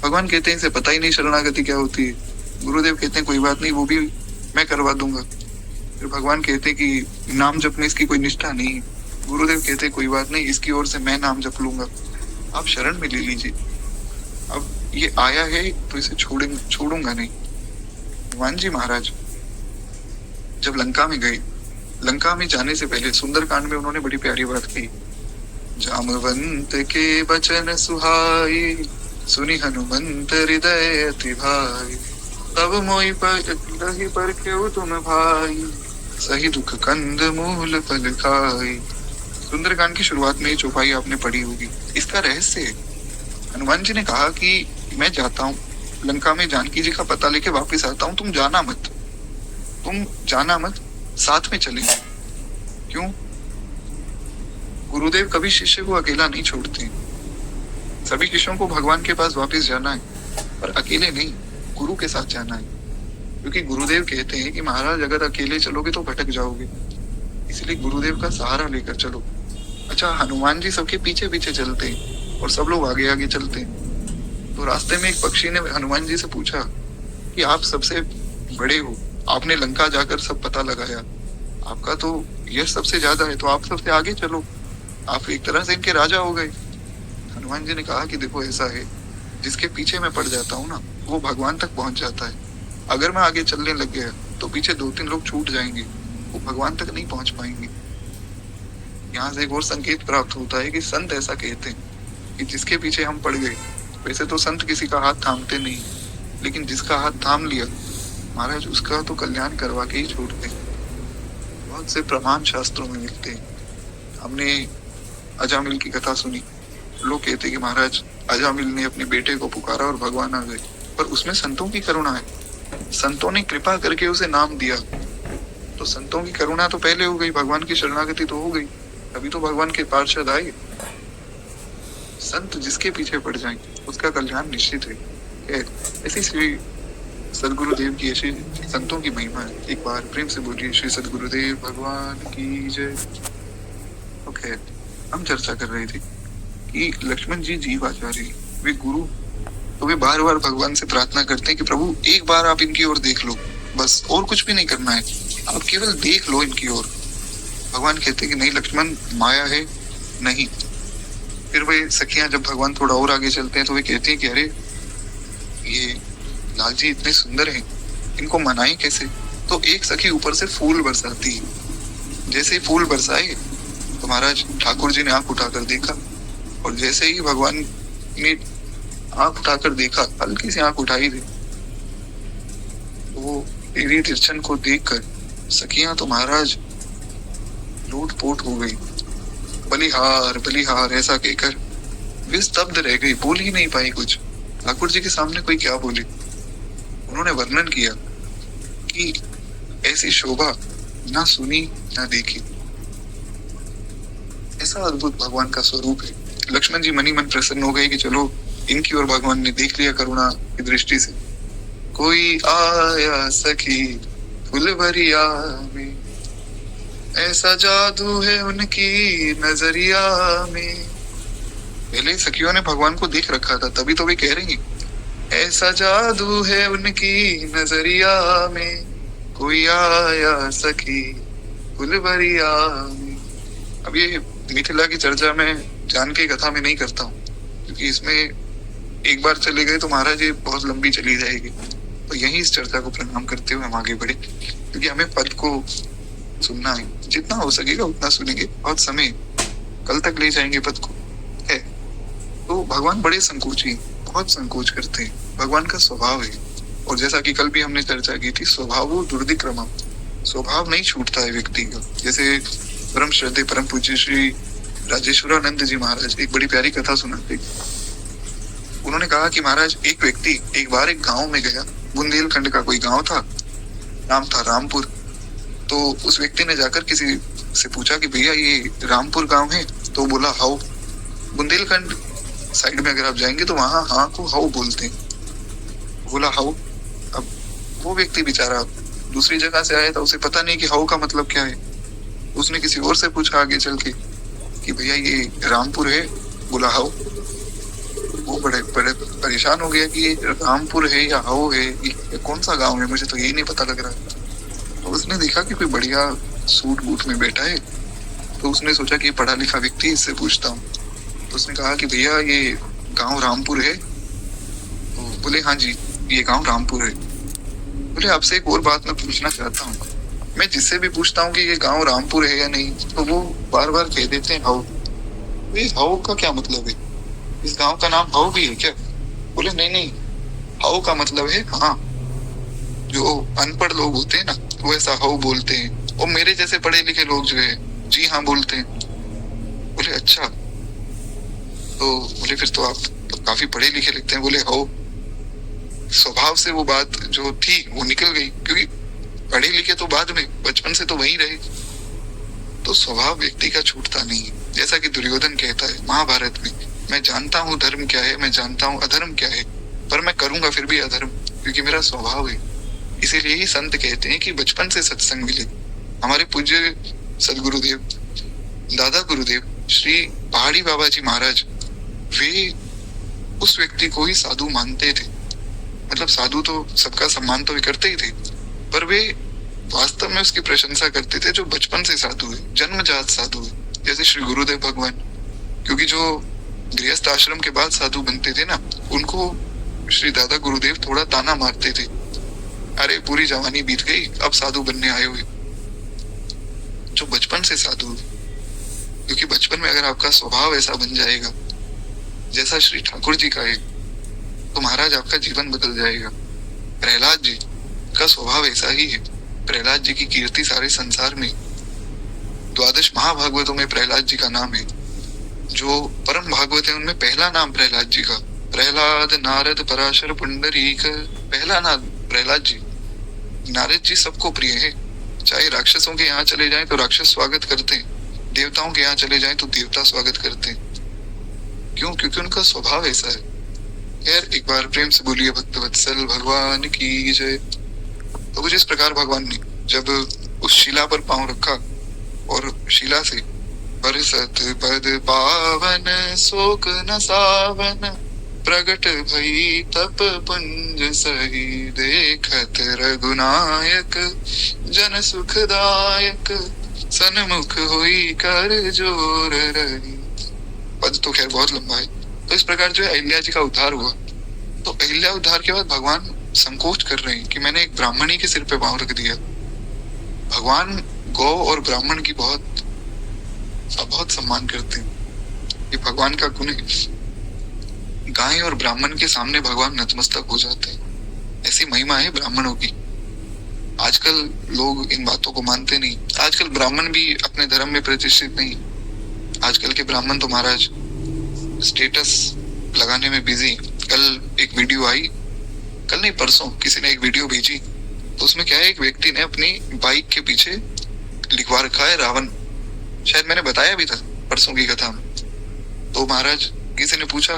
Speaker 1: भगवान कहते हैं इसे पता ही नहीं शरणागति क्या होती है। गुरुदेव कहते हैं कोई बात नहीं, वो भी मैं करवा दूंगा। फिर भगवान कहते हैं कि नाम जप में इसकी कोई निष्ठा नहीं। गुरुदेव कहते हैं कोई बात नहीं, इसकी ओर से मैं नाम जप लूंगा, आप शरण में ले लीजिए। अब ये आया है तो इसे छोड़ूंगा नहीं। हनुमान जी महाराज जब लंका में गए, लंका में जाने से पहले सुंदरकांड में उन्होंने बड़ी प्यारी बात कही, जामवंत के वचन सुहाए, सुनी हनुमंत हृदय अति भाई, तब मोहि पर क्यों तुम भाई, सही दुख कंद मूल फल खाई। सुंदरकांड की शुरुआत में चौपाई आपने पढ़ी होगी। इसका रहस्य है, हनुमान जी ने कहा कि मैं जाता हूँ लंका में, जानकी जी का पता लेके वापस आता हूँ, तुम जाना मत, साथ में चलेंगे। क्यों? गुरुदेव कभी शिष्य को अकेला नहीं छोड़ते। सभी शिष्यों को भगवान के पास वापस जाना है, पर अकेले नहीं, गुरु के साथ जाना है। क्योंकि गुरुदेव कहते हैं कि महाराज अगर अकेले चलोगे तो भटक जाओगे, इसलिए गुरुदेव का सहारा लेकर चलो। अच्छा, हनुमान जी सबके पीछे पीछे चलते हैं और सब लोग आगे आगे चलते हैं। तो रास्ते में एक पक्षी ने हनुमान जी से पूछा कि आप सबसे बड़े हो, आपने लंका जाकर सब पता लगाया, आपका तो यश सबसे ज्यादा है, तो आप सबसे आगे चलो, आप एक तरह से इनके राजा हो गए। हनुमान जी ने कहा कि देखो ऐसा है, जिसके पीछे मैं पड़ जाता हूँ ना, वो भगवान तक पहुंच जाता है। अगर मैं आगे चलने लग गया तो पीछे 2-3 लोग छूट जाएंगे, वो भगवान तक नहीं पहुंच पाएंगे। यहाँ से एक और संकेत प्राप्त होता है कि संत ऐसा कहते हैं कि जिसके पीछे हम पड़ गए, वैसे तो संत किसी का हाथ थामते नहीं, लेकिन जिसका हाथ थाम लिया महाराज उसका तो कल्याण करवा के ही छोड़ते हैं। बहुत से प्रमाण शास्त्रों में मिलते हैं। हमने अजामिल की कथा सुनी, लोग कहते कि महाराज अजामिल ने अपने बेटे को पुकारा और भगवान आ गए, पर उसमें संतों की करुणा है। संतों ने कृपा करके उसे नाम दिया, तो संतों की करुणा तो पहले हो गई, भगवान की शरणागति तो हो गई, तभी तो भगवान के पार्षद आए। संत जिसके पीछे पड़ जाए उसका कल्याण निश्चित है। ऐसी श्री सदगुरुदेव की, ऐसी संतों की महिमा है। एक बार प्रेम से बोलिए श्री सदगुरुदेव भगवान की जय। ओके, हम चर्चा कर रहे थे कि लक्ष्मण जी जीवाचार्य, वे गुरु, तो वे बार बार भगवान से प्रार्थना करते हैं कि प्रभु एक बार आप इनकी ओर देख लो, बस और कुछ भी नहीं करना है, आप केवल देख लो इनकी ओर। भगवान कहते हैं कि नहीं लक्ष्मण, माया है नहीं। फिर वे सखियां जब भगवान थोड़ा और आगे चलते हैं तो वे कहती हैं कि अरे ये लाल जी इतने सुंदर हैं, इनको मनाएं कैसे। तो एक सखी ऊपर से फूल बरसाती है। जैसे ही फूल बरसाए तो महाराज ठाकुर जी ने आंख उठाकर देखा, और जैसे ही भगवान ने आंख उठाकर देखा, हल्की सी आंख उठाई थी, तो वो देवी तिरछन को देखकर सखियां तो महाराज लूट-पोट हो गई। बलिहार बलिहार ऐसा कहकर वे स्तब्ध रह गई, बोल ही नहीं पाई कुछ। ठाकुर जी के सामने कोई क्या बोले। उन्होंने वर्णन किया कि ऐसी शोभा ना सुनी ना देखी। ऐसा अद्भुत भगवान का स्वरूप है। लक्ष्मण जी मनी मन प्रसन्न हो गए कि चलो इनकी ओर भगवान ने देख लिया करुणा की दृष्टि से। कोई आया सखी फुलवरिया में, ऐसा जादू है उनकी नजरिया में। पहले सखियों ने भगवान को देख रखा था, तभी तो वे कह रही हैं, ऐसा जादू है उनकी नजरिया में, कोई आया सखी फुलवरिया में। अब ये मिथिला की चर्चा में जान के कथा में नहीं करता हूँ, क्योंकि इसमें एक बार चले गए तो महाराज ये बहुत लंबी चली जाएगी। तो यही इस चर्चा को प्रणाम करते हुए हम आगे बढ़े, क्योंकि हमें पद को सुनना है, जितना हो सकेगा उतना सुनेंगे। बहुत समय कल तक ले जाएंगे पद को है। तो भगवान बड़े संकोची, बहुत संकोच करते हैं, भगवान का स्वभाव है। और जैसा कि कल भी हमने चर्चा की थी, स्वभाव दुर्दिक्रम, स्वभाव नहीं छूटता है व्यक्ति का। जैसे परम श्रद्धेय परम पूज्य श्री राजेश्वरानंद जी महाराज एक बड़ी प्यारी कथा सुनाते। उन्होंने कहा कि महाराज एक व्यक्ति एक बार एक गांव में गया, बुंदेलखंड का कोई गांव था, नाम था रामपुर। तो उस व्यक्ति ने जाकर किसी से पूछा कि भैया ये रामपुर गांव है? तो बोला हाउ। बुंदेलखंड साइड में अगर आप जाएंगे तो वहां हाँ को हाउ बोलते हैं। बोला हाउ। अब वो व्यक्ति बेचारा दूसरी जगह से आया था, उसे पता नहीं कि हाउ का मतलब क्या है। उसने किसी और से पूछा आगे चल के कि भैया ये रामपुर है? बोला हाउ। वो बड़े बड़े परेशान हो गया कि ये रामपुर है या हाउ है, ये कौन सा गांव है, मुझे तो यही नहीं पता लग रहा। तो उसने देखा कि कोई बढ़िया सूट बूट में बैठा है, तो उसने सोचा कि पढ़ा लिखा व्यक्ति, इससे पूछता हूँ। तो उसने कहा कि भैया ये गांव रामपुर है? तो बोले हाँ जी ये गांव रामपुर है। बोले आपसे एक और बात मैं पूछना चाहता हूँ, मैं जिससे भी पूछता हूँ कि ये गांव रामपुर है या नहीं, तो वो बार बार कह देते हैं हाउ। ये हाउ का क्या मतलब है? इस गांव का नाम हाउ भी है क्या? बोले नहीं नहीं, हाउ का मतलब है हाँ। जो अनपढ़ लोग होते हैं ना वो ऐसा हाउ बोलते हैं, और मेरे जैसे पढ़े लिखे लोग जो है जी हाँ बोलते हैं। बोले अच्छा, तो बोले फिर तो आप तो काफी पढ़े लिखे लगते हैं। बोले हाउ। स्वभाव से वो बात जो थी वो निकल गई, क्योंकि पढ़े लिखे तो बाद में, बचपन से तो वही रहे। तो स्वभाव व्यक्ति का छूटता नहीं है। जैसा कि दुर्योधन कहता है महाभारत में, मैं जानता हूँ धर्म क्या है, मैं जानता हूँ अधर्म क्या है, पर मैं करूंगा फिर भी अधर्म, क्योंकि मेरा स्वभाव है। इसीलिए ही संत कहते हैं कि बचपन से सत्संग मिले। हमारे पूज्य सदगुरुदेव दादा गुरुदेव श्री पहाड़ी बाबा जी महाराज, वे उस व्यक्ति को ही साधु मानते थे। मतलब साधु तो सबका सम्मान तो वे करते ही थे, पर वे वास्तव में उसकी प्रशंसा करते थे जो बचपन से साधु है, जन्मजात साधु है, जैसे श्री गुरुदेव भगवान। क्योंकि जो गृहस्थ आश्रम के बाद साधु बनते थे ना, उनको श्री दादा गुरुदेव थोड़ा ताना मारते थे, अरे पूरी जवानी बीत गई अब साधु बनने आए हुए। जो बचपन से साधु है, क्योंकि बचपन में अगर आपका स्वभाव ऐसा बन जाएगा जैसा श्री ठाकुर जी का है, तो महाराज आपका जीवन बदल जाएगा। प्रहलाद जी का स्वभाव ऐसा ही है। प्रहलाद जी की कीर्ति सारे संसार में, 12 महाभागवतों में प्रहलाद जी का नाम है। जो परम भागवत है उनमें पहला नाम प्रहलाद जी का, प्रहलाद नारद पराशर पुंडरीक, पहला नाम प्रहलाद जी। नारद जी सबको प्रिय है, चाहे राक्षसों के यहाँ चले जाएं तो राक्षस स्वागत करते हैं, देवताओं के यहाँ चले जाएं तो देवता स्वागत करते हैं। क्यों? क्योंकि उनका स्वभाव ऐसा है। खैर एक बार प्रेम से बोलिए भक्तवत्सल भगवान की जय। तो कुछ इस प्रकार भगवान ने जब उस शिला पर पांव रखा और शिला से बरसत पद पावन शोक न सावन, प्रगट भई तप पुंज सही, देखत रघुनायक जन सुखदायक, सन्मुख हुई कर जोर रही। पद तो खैर बहुत लंबा है। तो इस प्रकार जो है अहिल्या जी का उद्धार हुआ। तो अहिल्या उद्धार के बाद भगवान संकोच कर रहे हैं कि मैंने एक ब्राह्मणी के सिर पे पांव रख दिया। भगवान गौ और ब्राह्मण की बहुत सम्मान करते हैं, ये भगवान का गुण है। गाय और ब्राह्मण के सामने भगवान नतमस्तक हो जाते हैं, ऐसी महिमा है ब्राह्मणों की। आजकल लोग इन बातों को मानते नहीं। आजकल ब्राह्मण भी अपने धर्म में प्रतिष्ठित नहीं। आजकल के ब्राह्मण तो महाराज स्टेटस लगाने में बिजी। कल एक वीडियो आई, कल नहीं परसों किसी ने एक वीडियो भेजी, तो उसमें क्या है, एक व्यक्ति ने अपनी बाइक के पीछे लिखवा रखा है रावण। शायद मैंने बताया भी था परसों की कथा में। तो महाराज किसी ने पूछा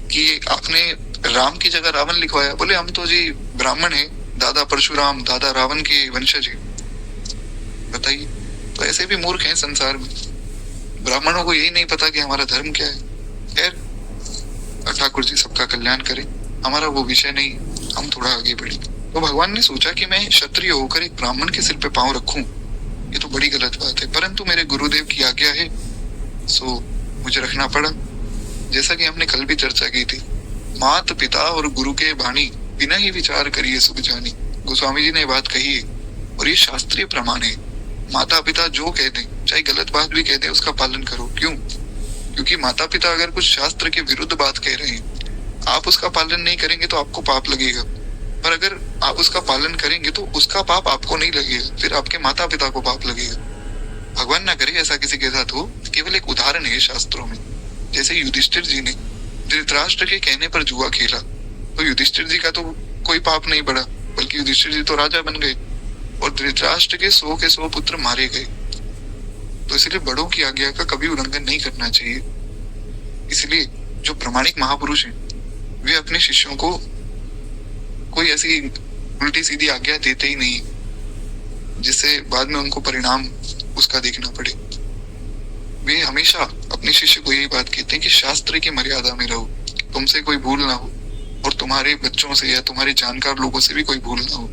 Speaker 1: कि आपने राम की जगह रावण लिखवाया? बोले हम तो जी ब्राह्मण हैं, दादा परशुराम दादा रावण के वंशज हैं। बताइए, तो ऐसे भी मूर्ख हैं संसार में। ब्राह्मणों को यही नहीं पता कि हमारा धर्म क्या है। खैर, ठाकुर जी सबका कल्याण करें, हमारा वो विषय नहीं, हम थोड़ा आगे बढ़े। तो भगवान ने सोचा कि मैं क्षत्रिय होकर एक ब्राह्मण के सिर पे पांव रखूं, ये तो बड़ी गलत बात है, परंतु मेरे गुरुदेव की आज्ञा है, सो मुझे रखना पड़ा। जैसा कि हमने कल भी चर्चा की थी, मात पिता और गुरु के वाणी बिना ही विचार करिए सुख जानी, गोस्वामी जी ने बात कही है और ये शास्त्रीय प्रमाण है। माता पिता जो कह दें, चाहे गलत बात भी कह दें, उसका पालन करो। क्यों? क्योंकि माता पिता अगर कुछ शास्त्र के विरुद्ध बात कह रहे हैं, आप उसका पालन नहीं करेंगे तो आपको पाप लगेगा, पर अगर आप उसका पालन करेंगे तो उसका पाप आपको नहीं लगेगा, फिर आपके माता पिता को पाप लगेगा। भगवान ना करे ऐसा किसी के साथ हो। केवल एक उदाहरण है शास्त्रों में। जैसे युधिष्ठिर जी ने धृतराष्ट्र के कहने पर जुआ खेला, तो युधिष्ठिर जी का तो कोई पाप नहीं बढ़ा, बल्कि युधिष्ठिर जी तो राजा बन गए और धृतराष्ट्र के 100 के 100 पुत्र मारे गए। तो इसलिए बड़ों की आज्ञा का कभी उल्लंघन नहीं करना चाहिए। इसलिए जो प्रामाणिक महापुरुष हैं, वे अपने शिष्यों को कोई ऐसी उल्टी सीधी आज्ञा देते ही नहीं जिससे बाद में उनको परिणाम उसका देखना पड़े। वे हमेशा अपने शिष्य को यही बात कहते हैं कि शास्त्र की मर्यादा में रहो, तुमसे कोई भूल ना हो और तुम्हारे बच्चों से या तुम्हारे जानकार लोगों से भी कोई भूल ना हो।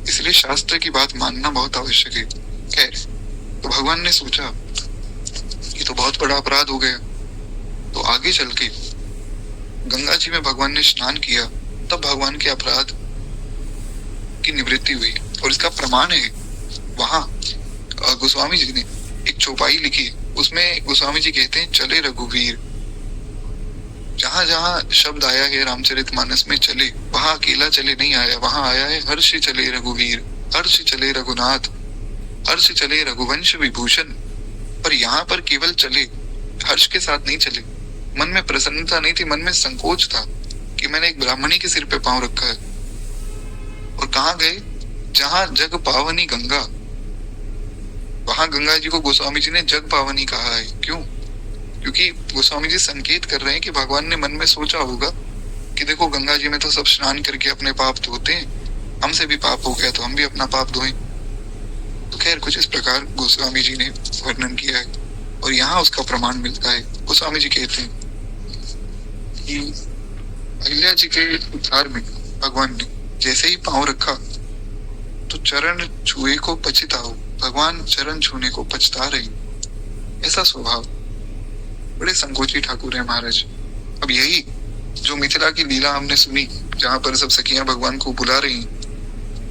Speaker 1: इसलिए शास्त्र की बात मानना बहुत आवश्यक है। खैर, तो भगवान ने सोचा ये तो बहुत बड़ा अपराध हो गया, तो आगे चल के गंगा जी में भगवान ने स्नान किया, तब भगवान के अपराध की निवृत्ति हुई। और इसका प्रमाण है, वहां गोस्वामी जी ने एक चौपाई लिखी, उसमें गोस्वामी जी कहते हैं, चले रघुवीर। जहां जहां शब्द आया है रामचरितमानस में चले, वहां अकेला चले नहीं आया, वहां आया है हर्ष चले रघुवीर, हर्ष चले रघुनाथ, हर्ष चले रघुवंश विभूषण। पर यहाँ पर केवल चले, हर्ष के साथ नहीं चले। मन में प्रसन्नता नहीं थी, मन में संकोच था कि मैंने एक ब्राह्मणी के सिर पे पांव रखा है। और कहाँ गए? जहां जग पावनी गंगा, वहां गंगा जी को गोस्वामी जी ने जग पावनी कहा है। क्यों? क्योंकि गोस्वामी जी संकेत कर रहे हैं कि भगवान ने मन में सोचा होगा कि देखो गंगा जी में तो सब स्नान करके अपने पाप धोते हैं, हमसे भी पाप हो गया तो हम भी अपना पाप धोएं। तो खैर, कुछ इस प्रकार गोस्वामी जी ने वर्णन किया है और यहाँ उसका प्रमाण मिलता है। गोस्वामी जी कहते हैं कि अहिल्या जी के उद्धार में भगवान ने जैसे ही पांव रखा तो चरण छुए को पछताओ, भगवान चरण छूने को पछता रहे, ऐसा स्वभाव। बड़े संकोची ठाकुर है महाराज। अब यही जो मिथिला की लीला हमने सुनी, जहां पर सब सखियां भगवान को बुला रही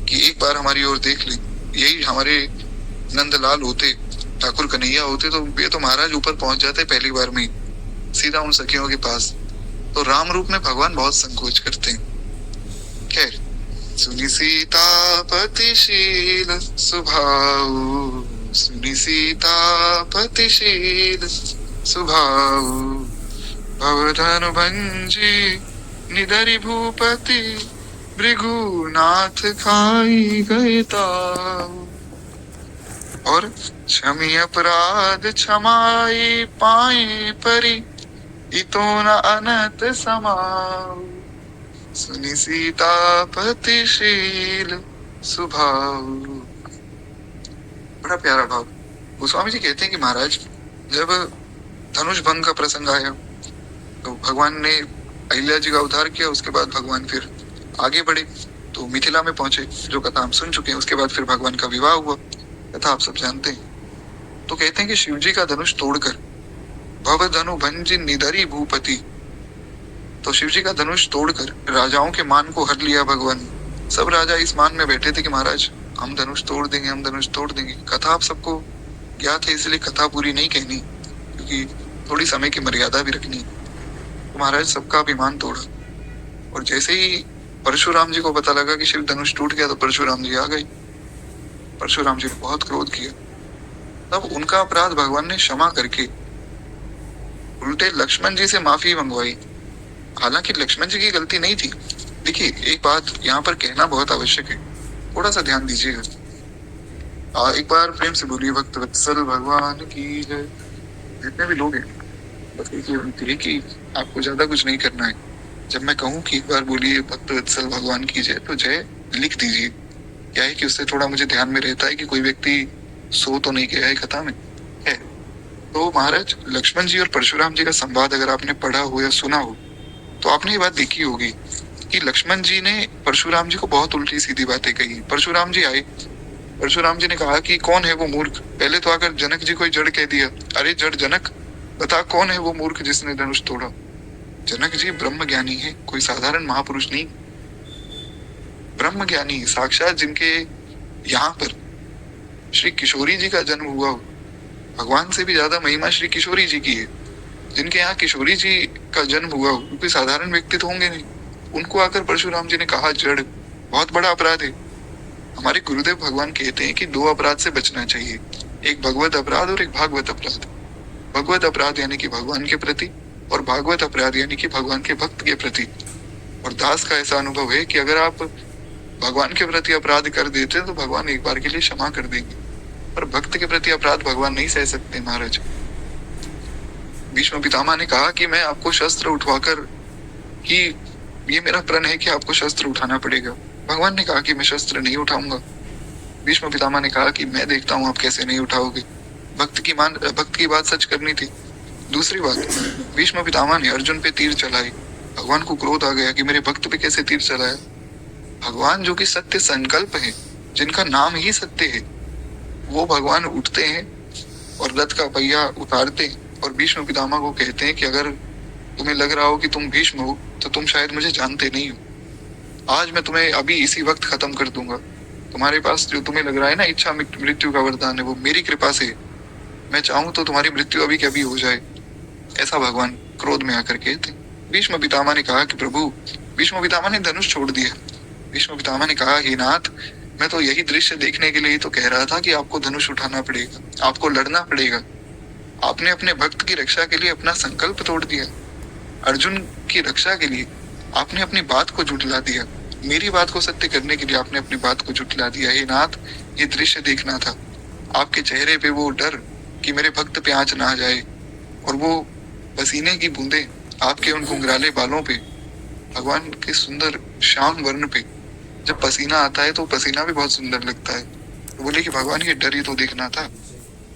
Speaker 1: कि एक बार हमारी ओर देख ले, यही हमारे नंदलाल होते, ठाकुर कन्हैया होते, तो ये तो महाराज ऊपर पहुंच जाते पहली बार में सीधा उन सखियों के पास। तो राम रूप में भगवान बहुत संकोच करते हैं। खैर, सुनी सीतापतिशील स्वभाव, सुनी सीतापतिशील स्वभाव, भवधनु भंजी निधरि भूपति, भृगुनाथ खाई गए ताव। और क्षमी अपराध क्षमाई पाए परी, इतो न अनत समाव, सुनि सीतापतिशील स्वभाव। बड़ा प्यारा भाव। गोस्वामी जी कहते हैं कि महाराज, जब धनुष भंग का प्रसंग आया तो भगवान ने अहिल्या जी का उद्धार किया। उसके बाद भगवान फिर आगे बढ़े तो मिथिला में पहुंचे, जो कथा हम सुन चुके हैं। उसके बाद फिर भगवान का विवाह हुआ, कथा आप सब जानते हैं। तो कहते हैं कि शिव जी का धनुष तोड़कर भव धनु भंज निधरी भूपति, तो शिव जी का धनुष तोड़कर राजाओं के मान को हर लिया भगवान। सब राजा इस मान में बैठे थे कि महाराज हम धनुष तोड़ देंगे, हम धनुष तोड़ देंगे। कथा आप सबको ज्ञात है, इसलिए कथा पूरी नहीं कहनी, क्योंकि थोड़ी समय की मर्यादा भी रखनी। तो महाराज सबका अभिमान तोड़ा। और जैसे ही परशुराम जी को पता लगा कि शिव धनुष टूट गया, तो परशुराम जी आ गए। परशुराम जी ने बहुत क्रोध किया। तब उनका अपराध भगवान ने क्षमा करके उल्टे लक्ष्मण जी से माफी मंगवाई। हालांकि लक्ष्मण जी की गलती नहीं थी। देखिए, एक बात यहाँ पर कहना बहुत आवश्यक है, थोड़ा सा ध्यान दीजिएगा। एक बार प्रेम से बोलिए भक्त वत्सल भगवान की जय। जितने भी लोग हैं, बस एक विनती है कि आपको ज्यादा कुछ नहीं करना है। जब मैं कहूँ कि एक बार बोलिए भक्त वत्सल भगवान की जय, तो जय लिख दीजिए। क्या है कि उससे थोड़ा मुझे ध्यान में रहता है कि कोई व्यक्ति सो तो नहीं गया है कथा में है। तो महाराज लक्ष्मण जी और परशुराम जी का संवाद अगर आपने पढ़ा हो या सुना हो तो आपने ये बात देखी होगी कि लक्ष्मण जी ने परशुराम जी को बहुत उल्टी सीधी बातें कही। परशुराम जी आए, परशुराम जी ने कहा कि कौन है वो मूर्ख। पहले तो आकर जनक जी को ही जड़ कह दिया, अरे जड़ जनक बता कौन है वो मूर्ख जिसने धनुष तोड़ा। जनक जी ब्रह्म ज्ञानी है, कोई साधारण महापुरुष नहीं, ब्रह्म ज्ञानी साक्षात, जिनके यहाँ पर श्री किशोरी जी का जन्म हुआ हो। भगवान से भी ज्यादा महिमा श्री किशोरी जी की है। जिनके यहाँ किशोरी जी का जन्म हुआ हो कोई साधारण व्यक्ति तो होंगे नहीं। उनको आकर परशुराम जी ने कहा जड़, बहुत बड़ा अपराध है। हमारे गुरुदेव भगवान कहते हैं कि दो अपराध से बचना चाहिए, एक भगवत अपराध और एक भागवत अपराध। भगवत अपराध यानी कि भगवान के प्रति, और भागवत अपराध यानी कि भगवान के भक्त के प्रति। और दास का ऐसा अनुभव है कि अगर आप भगवान के प्रति अपराध कर देते हैं तो भगवान एक बार के लिए क्षमा कर देंगे, पर भक्त के प्रति अपराध भगवान नहीं सह सकते। महाराज भीष्म पितामह ने कहा कि मैं आपको शस्त्र उठवाकर, कि ये मेरा प्रण है कि आपको शस्त्र उठाना पड़ेगा। भगवान ने कहा कि मैं शस्त्र नहीं उठाऊंगा। भीष्म पितामह ने कहा कि मैं देखता हूँ आप कैसे नहीं उठाओगे। भक्त की बात सच करनी थी। दूसरी बात, भीष्म पितामह ने अर्जुन पे तीर चलाए। भगवान को क्रोध आ गया कि मेरे भक्त पे कैसे तीर चलाया। भगवान जो कि सत्य संकल्प है, जिनका नाम ही सत्य है, वो भगवान उठते हैं और रथ का पहिया उतारते हैं और भीष्म पितामह को कहते हैं कि अगर तुम्हें लग रहा हो कि तुम भीष्म हो तो तुम शायद मुझे जानते नहीं हो। आज मैं तुम्हें अभी इसी वक्त खत्म कर दूंगा। तुम्हारे पास जो तुम्हें लग रहा है ना इच्छा मृत्यु का वरदान है, वो मेरी कृपा से, मैं चाहूं तो तुम्हारी मृत्यु अभी के अभी हो जाए। ऐसा भगवान क्रोध में आकर कहते। भीष्म पितामह ने कहा कि प्रभु, भीष्म पितामह ने धनुष छोड़ दिया। भीष्म पितामह ने कहा हे नाथ, मैं तो यही दृश्य देखने के लिए तो कह रहा था कि आपको धनुष उठाना पड़ेगा, आपको लड़ना पड़ेगा। आपने अपने भक्त की रक्षा के लिए अपना संकल्प तोड़ दिया। अर्जुन की रक्षा के लिए आपने अपनी बात को झुठला दिया। मेरी बात को सत्य करने के लिए आपने अपनी बात को झुठला दिया। हे नाथ, ये दृश्य देखना था। आपके चेहरे पे वो डर कि मेरे भक्त पे आंच ना आ जाए, और वो पसीने की बूंदे आपके उन घुंघराले बालों पे, भगवान के सुंदर श्याम वर्ण पे जब पसीना आता है तो पसीना भी बहुत सुंदर लगता है। तो बोले कि भगवान ये डर ही तो देखना था,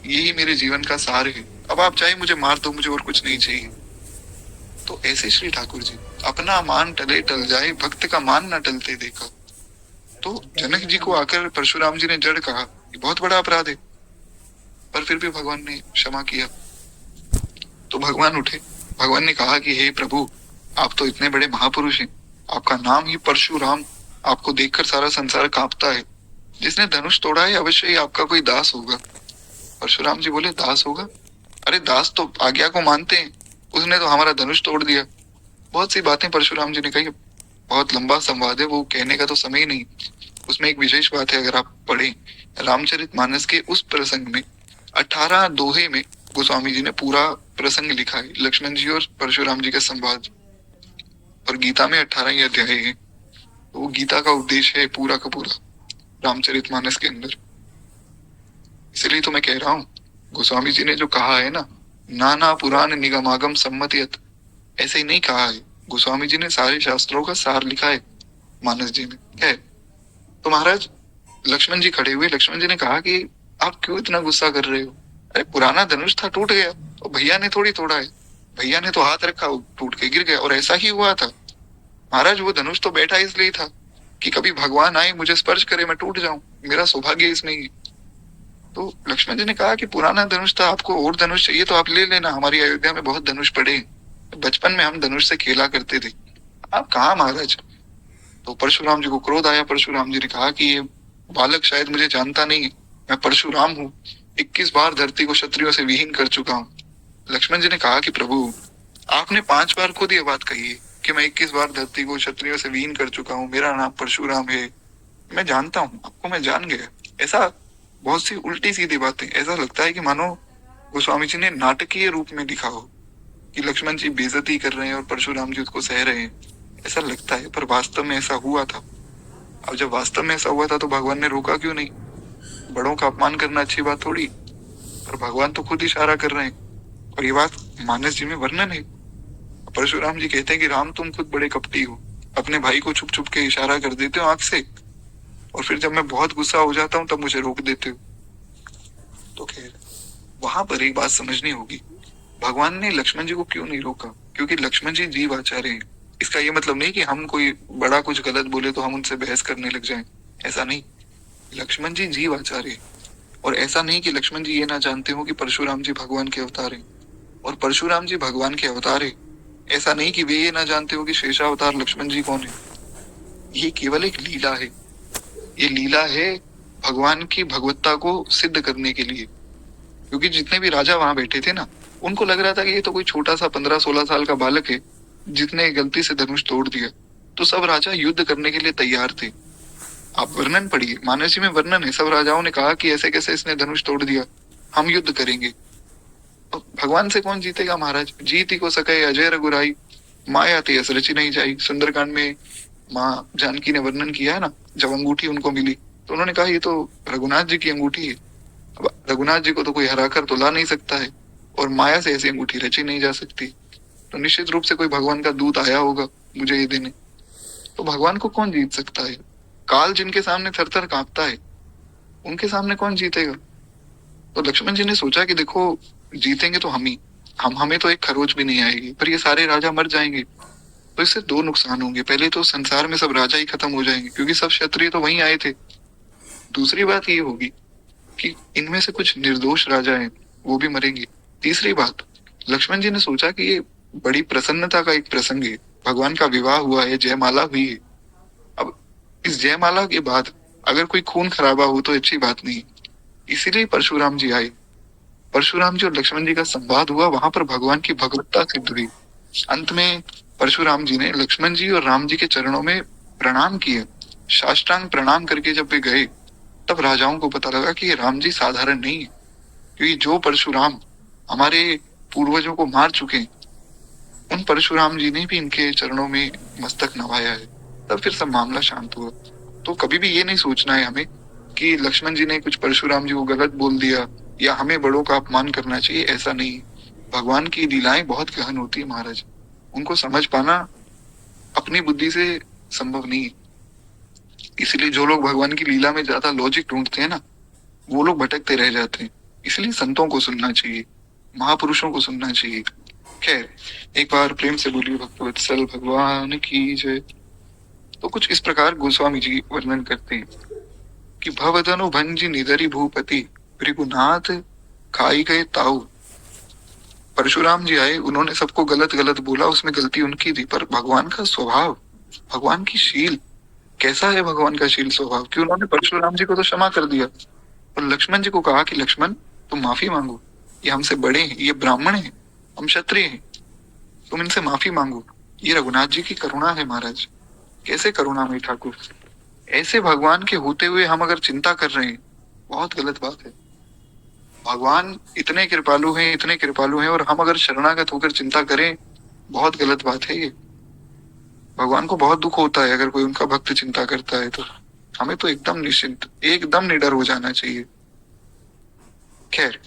Speaker 1: यही मेरे जीवन का सार है। अब आप चाहे मुझे मार दो, मुझे और कुछ नहीं चाहिए। तो ऐसे श्री ठाकुर जी, अपना मान टले टल जाए, भक्त का मान न टलते देखा। तो जनक जी को आकर परशुराम जी ने जड़ कहा, ये बहुत बड़ा अपराध है, पर फिर भी भगवान ने क्षमा किया। तो भगवान उठे, भगवान ने कहा कि हे प्रभु, आप तो इतने बड़े महापुरुष हैं, आपका नाम ही परशुराम, आपको देखकर सारा संसार कांपता है। जिसने धनुष तोड़ा है अवश्य ही आपका कोई दास होगा। परशुराम जी बोले दास होगा? अरे दास तो आज्ञा को मानते हैं, उसने तो हमारा धनुष तोड़ दिया। बहुत सी बातें परशुराम जी ने कही, बहुत लंबा संवाद है, वो कहने का तो समय ही नहीं। उसमें एक विशेष बात है, अगर आप पढ़ें रामचरितमानस के उस प्रसंग में 18 दोहे में गोस्वामी जी ने पूरा प्रसंग लिखा है, लक्ष्मण जी और परशुराम जी का संवाद। और गीता में 18 ही अध्याय है, तो वो गीता का उद्देश्य है पूरा का पूरा रामचरितमानस के अंदर। इसलिए तो मैं कह रहा हूँ, गोस्वामी जी ने जो कहा है ना, नाना पुराण निगमागम सम्मतियत, ऐसे ही नहीं कहा है। गोस्वामी जी ने सारे शास्त्रों का सार लिखा है मानस जी में, क्या है। तो महाराज लक्ष्मण जी खड़े हुए, लक्ष्मण जी ने कहा कि आप क्यों इतना गुस्सा कर रहे हो? अरे पुराना धनुष था, टूट गया, और भैया ने थोड़ी तोड़ा है, भैया ने तो हाथ रखा, टूट के गिर गया। और ऐसा ही हुआ था महाराज, वो धनुष तो बैठा इसलिए था कि कभी भगवान आए, मुझे स्पर्श करे, मैं टूट जाऊं, मेरा सौभाग्य इसमें ही। तो लक्ष्मण जी ने कहा कि पुराना धनुष था, आपको और धनुष चाहिए तो आप ले लेना, हमारी अयोध्या में बहुत धनुष पड़े, बचपन में हम धनुष से खेला करते थे। आप कहा महाराज? तो परशुराम जी को क्रोध आया। परशुराम जी ने कहा कि ये बालक शायद मुझे जानता नहीं है, मैं परशुराम हूँ, 21 बार धरती को क्षत्रियों से विहीन कर चुका हूँ। लक्ष्मण जी ने कहा कि प्रभु, आपने 5 बार खुद ये बात कही है कि मैं 21 बार धरती को क्षत्रियों से विहीन कर चुका हूँ, मेरा नाम परशुराम है, मैं जानता हूँ आपको, मैं जान गया। ऐसा बहुत सी उल्टी सीधी बातें, ऐसा लगता है कि मानो गोस्वामी जी ने नाटकीय रूप में लिखा हो कि लक्ष्मण जी बेइज्जती कर रहे हैं और परशुराम जी उसको सह रहे हैं, ऐसा लगता है, पर वास्तव में ऐसा हुआ था। अब जब वास्तव में ऐसा हुआ था तो भगवान ने रोका क्यों नहीं? बड़ों का अपमान करना अच्छी बात थोड़ी, पर भगवान तो खुद इशारा कर रहे हैं, और ये बात मानस जी में वर्णन है। परशुराम जी कहते हैं कि राम तुम खुद बड़े कपटी हो, अपने भाई को छुप छुप के इशारा कर देते हो आंख से, और फिर जब मैं बहुत गुस्सा हो जाता हूँ तब मुझे रोक देते हो। तो खैर वहां पर एक बात समझनी होगी, भगवान ने लक्ष्मण जी को क्यों नहीं रोका? क्योंकि लक्ष्मण जी जीव आचार्य हैं। इसका ये मतलब नहीं कि हम कोई बड़ा कुछ गलत बोले तो हम उनसे बहस करने लग जाएं, ऐसा नहीं। लक्ष्मण जी जीव आचार्य हैं। और ऐसा नहीं कि लक्ष्मण जी ये ना जानते हो कि परशुराम जी भगवान के अवतार हैं और परशुराम जी भगवान के अवतार हैं। ऐसा नहीं कि वे ये ना जानते हो कि शेषावतार लक्ष्मण जी कौन है। ये केवल एक लीला है। ये लीला है भगवान की भगवत्ता को सिद्ध करने के लिए। क्योंकि जितने भी राजा वहां बैठे थे ना, उनको लग रहा था कि ये तो कोई छोटा सा 15-16 साल का बालक है जिसने गलती से धनुष तोड़ दिया। तो सब राजा युद्ध करने के लिए तैयार थे। आप वर्णन पढ़िए, मानसी में वर्णन है। सब राजाओं ने कहा कि ऐसे कैसे इसने धनुष तोड़ दिया, हम युद्ध करेंगे। अब भगवान से कौन जीतेगा महाराज? जीत ही को सके अजय रघुराई, माया तेज रची नहीं जाई। सुंदरकांड में माँ जानकी ने वर्णन किया है ना, जब अंगूठी उनको मिली तो उन्होंने कहा ये तो रघुनाथ जी की अंगूठी है। अब रघुनाथ जी को तो कोई हरा कर तो ला नहीं सकता है और माया से ऐसी अंगूठी रची नहीं जा सकती। तो निश्चित रूप से कोई भगवान का दूत आया होगा मुझे ये देने। तो भगवान को कौन जीत सकता है? काल जिनके सामने थर थर कांपता है, उनके सामने कौन जीतेगा? तो लक्ष्मण जी ने सोचा कि देखो, जीतेंगे तो हम ही, हम हमें तो एक खरोच भी नहीं आएगी, पर ये सारे राजा मर जाएंगे। तो इससे दो नुकसान होंगे। पहले तो संसार में सब राजा ही खत्म हो जाएंगे क्योंकि सब क्षत्रिय तो वहीं आए थे। दूसरी बात ये होगी कि इनमें से कुछ निर्दोष राजा हैं, वो भी मरेंगे। तीसरी बात, लक्ष्मण जी ने सोचा कि ये बड़ी प्रसन्नता का एक प्रसंग है। भगवान का विवाह हुआ है, जयमाला हुई है। अब इस जयमाला के बाद अगर कोई खून खराबा हो तो अच्छी बात नहीं। इसीलिए परशुराम जी आए। परशुराम जी और लक्ष्मण जी का संवाद हुआ, वहां पर भगवान की भगवत्ता सिद्ध हुई। अंत में परशुराम जी ने लक्ष्मण जी और राम जी के चरणों में प्रणाम किए। साष्टांग प्रणाम करके जब वे गए, तब राजाओं को पता लगा कि ये राम जी साधारण नहीं है। क्योंकि जो परशुराम हमारे पूर्वजों को मार चुके हैं, उन परशुराम जी ने भी इनके चरणों में मस्तक नवाया है। तब फिर सब मामला शांत हुआ। तो कभी भी ये नहीं सोचना है हमें कि लक्ष्मण जी ने कुछ परशुराम जी को गलत बोल दिया या हमें बड़ों का अपमान करना चाहिए, ऐसा नहीं। भगवान की लीलाएं बहुत गहन होती है महाराज, उनको समझ पाना अपनी बुद्धि से संभव नहीं है। इसलिए जो लोग भगवान की लीला में ज्यादा लॉजिक ढूंढते हैं ना, वो लोग भटकते रह जाते हैं। इसलिए संतों को सुनना चाहिए, महापुरुषों को सुनना चाहिए। खैर, एक बार प्रेम से बोलिए भक्तवत्सल भगवान की जय। तो कुछ इस प्रकार गोस्वामी जी वर्णन करते हैं कि भवधनु भंज निधरी भूपति भृगुनाथ खाई गए ताऊ। परशुराम जी आए, उन्होंने सबको गलत गलत बोला, उसमें गलती उनकी थी, पर भगवान का स्वभाव, भगवान की शील, कैसा है भगवान का शील स्वभाव कि उन्होंने परशुराम जी को तो क्षमा कर दिया और लक्ष्मण जी को कहा कि लक्ष्मण तुम माफी मांगो, ये हमसे बड़े हैं, ये ब्राह्मण हैं, हम क्षत्रिय हैं, तुम इनसे माफी मांगो। ये रघुनाथ जी की करुणा है महाराज। कैसे करुणा में ठाकुर, ऐसे भगवान के होते हुए हम अगर चिंता कर रहे हैं, बहुत गलत बात है। भगवान इतने कृपालु हैं, इतने कृपालु हैं, और हम अगर शरणागत होकर चिंता करें, बहुत गलत बात है ये। भगवान को बहुत दुख होता है अगर कोई उनका भक्त चिंता करता है। तो हमें तो एकदम निश्चिंत, एकदम निडर हो जाना चाहिए। खैर,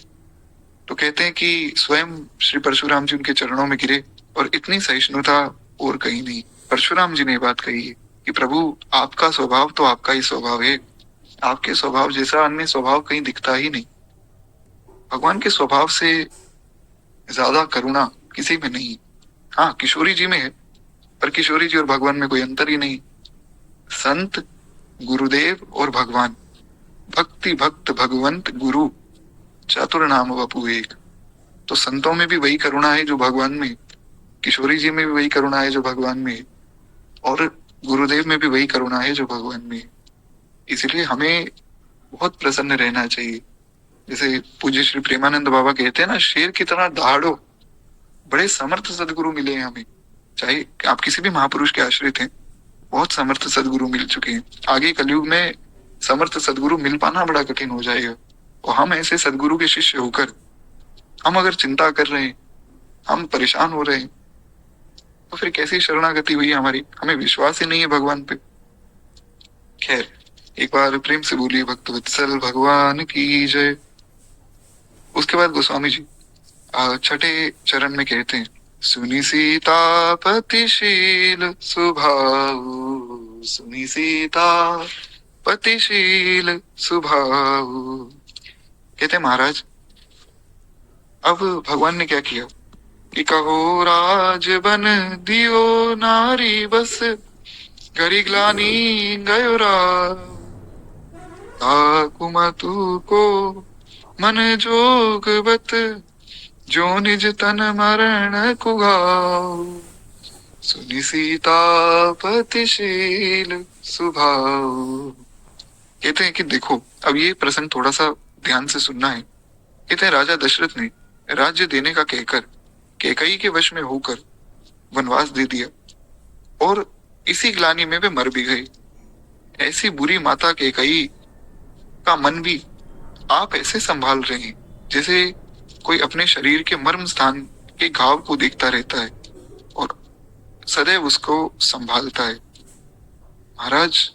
Speaker 1: तो कहते हैं कि स्वयं श्री परशुराम जी उनके चरणों में गिरे और इतनी सहिष्णुता और कहीं नहीं। परशुराम जी ने ये बात कही है कि प्रभु आपका स्वभाव तो आपका ही स्वभाव है, आपके स्वभाव जैसा अन्य स्वभाव कहीं दिखता ही नहीं। भगवान के स्वभाव से ज्यादा करुणा किसी में नहीं। हाँ, किशोरी जी में है, पर किशोरी जी और भगवान में कोई अंतर ही नहीं। संत, गुरुदेव और भगवान, भक्ति भक्त भगवंत गुरु, चातुर नाम वपु एक। तो संतों में भी वही करुणा है जो भगवान में, किशोरी जी में भी वही करुणा है जो भगवान में, और गुरुदेव में भी वही करुणा है जो भगवान में। इसलिए हमें बहुत प्रसन्न रहना चाहिए। जैसे पूज्य श्री प्रेमानंद बाबा कहते हैं ना, शेर की तरह दहाड़ो। बड़े समर्थ सदगुरु मिले हैं हमें, चाहे आप किसी भी महापुरुष के आश्रित हैं, बहुत समर्थ सदगुरु मिल चुके हैं। आगे कलयुग में समर्थ सदगुरु मिल पाना बड़ा कठिन हो जाएगा। और हम ऐसे सदगुरु के शिष्य होकर हम अगर चिंता कर रहे हैं, हम परेशान हो रहे हैं, तो फिर कैसी शरणागति हुई हमारी? हमें विश्वास ही नहीं है भगवान पे। खैर, एक बार प्रेम से बोलिए भक्तवत्सल भगवान की जय। उसके बाद गोस्वामी जी छठे चरण में कहते हैं, सुनी सीता पतिशील स्वभाव, सुनी सीता पतिशील स्वभाव, कहते महाराज अब भगवान ने क्या किया कि कहो राज बन दियो नारी बस गरी ग्लानी गयो राव कुमतु को मन जोग बत जो निज तन मरण कुगाओ सुनि सीता पतिशील सुभाव। कहते हैं कि देखो अब ये प्रसंग थोड़ा सा ध्यान से सुनना है। कहते हैं राजा दशरथ ने राज्य देने का कहकर कैकई के वश में होकर वनवास दे दिया और इसी ग्लानि में वे मर भी गए। ऐसी बुरी माता कैकई का मन भी आप ऐसे संभाल रहे हैं जैसे कोई अपने शरीर के मर्म स्थान के घाव को देखता रहता है और सदैव उसको संभालता है। महाराज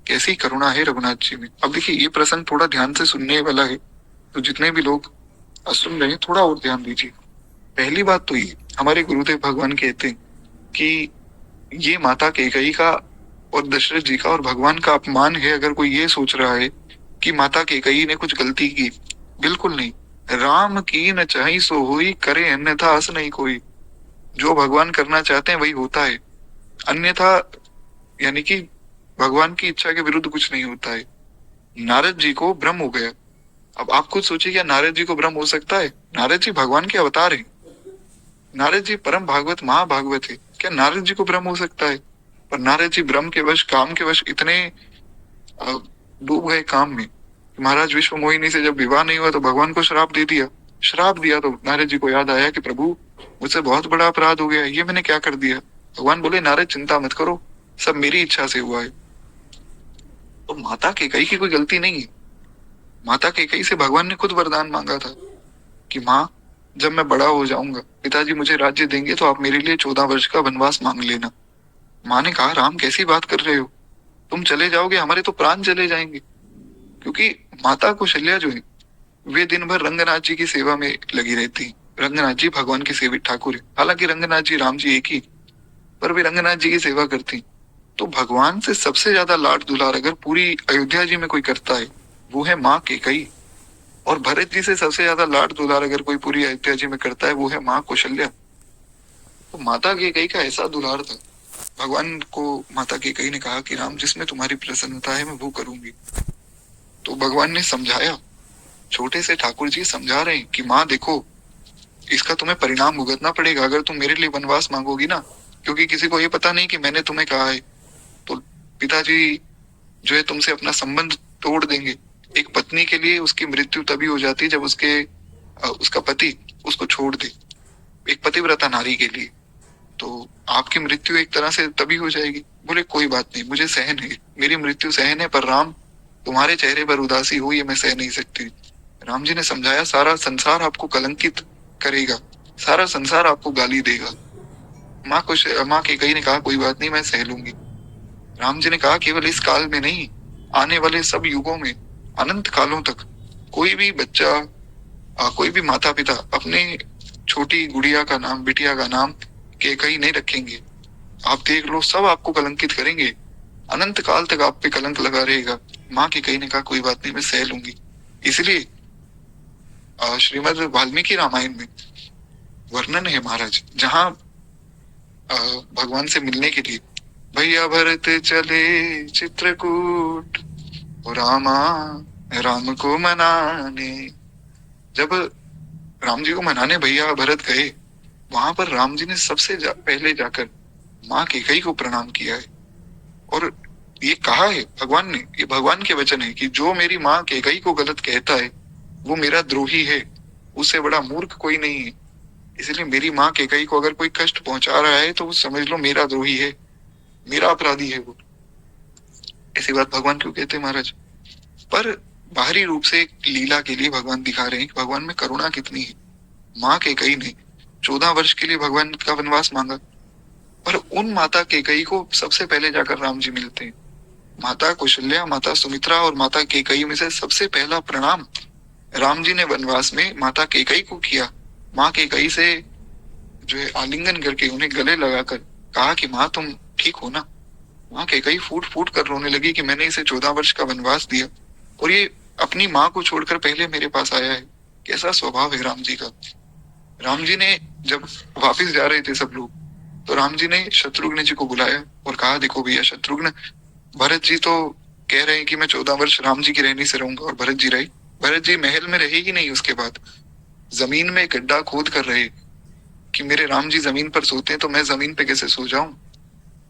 Speaker 1: कैसी करुणा है रघुनाथ जी में। अब देखिए ये प्रसंग थोड़ा ध्यान से सुनने वाला है, तो जितने भी लोग सुन रहे हैं थोड़ा और ध्यान दीजिए। पहली बात तो ये हमारे गुरुदेव भगवान कहते हैं कि ये माता कैकई का और दशरथ जी का और भगवान का अपमान है अगर कोई ये सोच रहा है कि माता कैकई ने कुछ गलती की। बिल्कुल नहीं। राम की न चाही सो होई करे अन्यथा आस नहीं कोई। जो भगवान करना चाहते हैं वही होता है, अन्यथा यानी कि भगवान की इच्छा के विरुद्ध कुछ नहीं होता है। नारद जी को भ्रम हो गया। अब आप खुद सोचिए क्या नारद जी को भ्रम हो सकता है? नारद जी भगवान के अवतार हैं। नारद जी परम भागवत महाभागवत है, क्या नारद जी को भ्रम हो सकता है? पर नारद जी भ्रम के वश काम के वश इतने डूब गए काम में। महाराज विश्व मोहिनी से जब विवाह नहीं हुआ तो भगवान को श्राप दे दिया। श्राप दिया तो नारद जी को याद आया कि प्रभु मुझसे बहुत बड़ा अपराध हो गया, ये मैंने क्या कर दिया। भगवान बोले नारद चिंता मत करो, सब मेरी इच्छा से हुआ है। तो माता कैकई की कोई गलती नहीं है। माता कैकई से भगवान ने खुद वरदान मांगा था कि माँ जब मैं बड़ा हो जाऊंगा पिताजी मुझे राज्य देंगे तो आप मेरे लिए 14 वर्ष का वनवास मांग लेना। माँ ने कहा राम कैसी बात कर रहे हो, तुम चले जाओगे हमारे तो प्राण चले जाएंगे। क्योंकि माता कौशल्या जो है वे दिन भर रंगनाथ जी की सेवा में लगी रहती। रंगनाथ जी भगवान के सेवित ठाकुर है, हालांकि रंगनाथ जी राम जी एक ही, पर वे रंगनाथ जी की सेवा करती। तो भगवान से सबसे ज्यादा लाड दुलार अगर पूरी अयोध्या जी में कोई करता है वो है माँ कैकई, और भरत जी से सबसे ज्यादा लाड दुलार अगर कोई पूरी अयोध्या जी में करता है वो है माँ कौशल्या। तो माता कैकई का ऐसा दुलार था। भगवान को माता कैकई ने कहा कि राम जिसमें तुम्हारी प्रसन्नता है मैं वो करूंगी। तो भगवान ने समझाया, छोटे से ठाकुर जी समझा रहे हैं कि माँ देखो इसका तुम्हें परिणाम भुगतना पड़ेगा अगर तुम मेरे लिए वनवास मांगोगी ना, क्योंकि किसी को ये पता नहीं कि मैंने तुम्हें कहा है। तो पिताजी जो है तुमसे अपना संबंध तोड़ देंगे। एक पत्नी के लिए उसकी मृत्यु तभी हो जाती है जब उसका पति उसको छोड़ दे, एक पतिव्रता नारी के लिए। तो आपकी मृत्यु एक तरह से तभी हो जाएगी। बोले कोई बात नहीं, मुझे सहन है, मेरी मृत्यु सहन है, पर राम तुम्हारे चेहरे पर उदासी हो ये मैं सह नहीं सकती। राम जी ने समझाया सारा संसार आपको कलंकित करेगा, सारा संसार आपको गाली देगा। माँ कैकई ने कहा कोई बात नहीं मैं सह लूंगी। राम जी ने कहा केवल इस काल में नहीं, आने वाले सब युगों में अनंत कालों तक कोई भी बच्चा कोई भी माता पिता अपने छोटी गुड़िया का नाम बिटिया का नाम कैकई नहीं रखेंगे। आप देख लो सब आपको कलंकित करेंगे, अनंत काल तक आप पे कलंक लगा रहेगा। माँ कैकई ने कहा कोई बात नहीं मैं सह लूंगी। इसलिए श्रीमद् वाल्मीकि रामायण में वर्णन है महाराज, जहाँ भगवान से मिलने के लिए भैया भरत चले चित्रकूट और राम को मनाने। जब राम जी को मनाने भैया भरत गए वहां पर राम जी ने सबसे पहले जाकर माँ कैकई को प्रणाम किया है। और ये कहा है भगवान ने, ये भगवान के वचन है कि जो मेरी माँ कैकई को गलत कहता है वो मेरा द्रोही है, उससे बड़ा मूर्ख कोई नहीं है। इसलिए मेरी माँ कैकई को अगर कोई कष्ट पहुंचा रहा है तो वो समझ लो मेरा द्रोही है, मेरा अपराधी है वो। ऐसी बात भगवान क्यों कहते हैं महाराज? पर बाहरी रूप से एक लीला के लिए भगवान दिखा रहे हैं कि भगवान में करुणा कितनी है। माँ कैकई ने 14 वर्ष के लिए भगवान का वनवास मांगा, पर उन माता कैकई को सबसे पहले जाकर राम जी मिलते हैं। माता कौशल्या, माता सुमित्रा और माता कैकई में से सबसे पहला प्रणाम राम जी ने वनवास में माता कैकई को किया। माँ कैकई से जो है आलिंगन करके उन्हें गले लगाकर कहा कि माँ तुम ठीक हो ना। माँ कैकई फूट फूट कर रोने लगी कि मैंने इसे 14 वर्ष का वनवास दिया और ये अपनी माँ को छोड़कर पहले मेरे पास आया है। कैसा स्वभाव है राम जी का। राम जी ने जब वापिस जा रहे थे सब लोग, तो राम जी ने शत्रुघ्न जी को बुलाया और कहा, देखो भैया शत्रुघ्न, भरत जी तो कह रहे हैं कि मैं 14 वर्ष राम जी की रहनी से रहूंगा, और भरत जी रहे। भरत जी महल में रहे ही नहीं, उसके बाद जमीन में गड्ढा खोद कर रहे कि मेरे राम जी जमीन पर सोते हैं तो मैं जमीन पे कैसे सो जाऊं।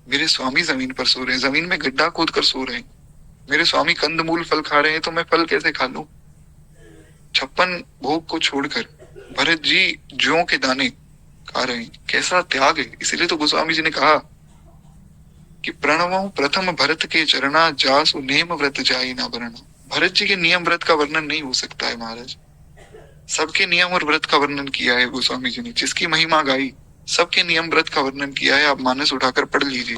Speaker 1: मेरे स्वामी जमीन पर सो रहे हैं, जमीन में गड्ढा खोद कर सो रहे हैं। मेरे स्वामी कंदमूल फल खा रहे हैं तो मैं फल कैसे खा लूं। 56 भोग को छोड़कर भरत जी ज्यों के दाने खा रहे हैं। कैसा त्याग है। इसीलिए तो गोस्वामी जी ने कहा कि प्रणवों प्रथम भरत के चरणा, जासु नेम व्रत जाई ना वर्णा। भरत जी के नियम व्रत का वर्णन नहीं हो सकता है महाराज। सबके नियम और व्रत का वर्णन किया है गोस्वामी जी ने, जिसकी महिमा गाई सबके नियम व्रत का वर्णन किया है। आप मानस उठाकर पढ़ लीजिए।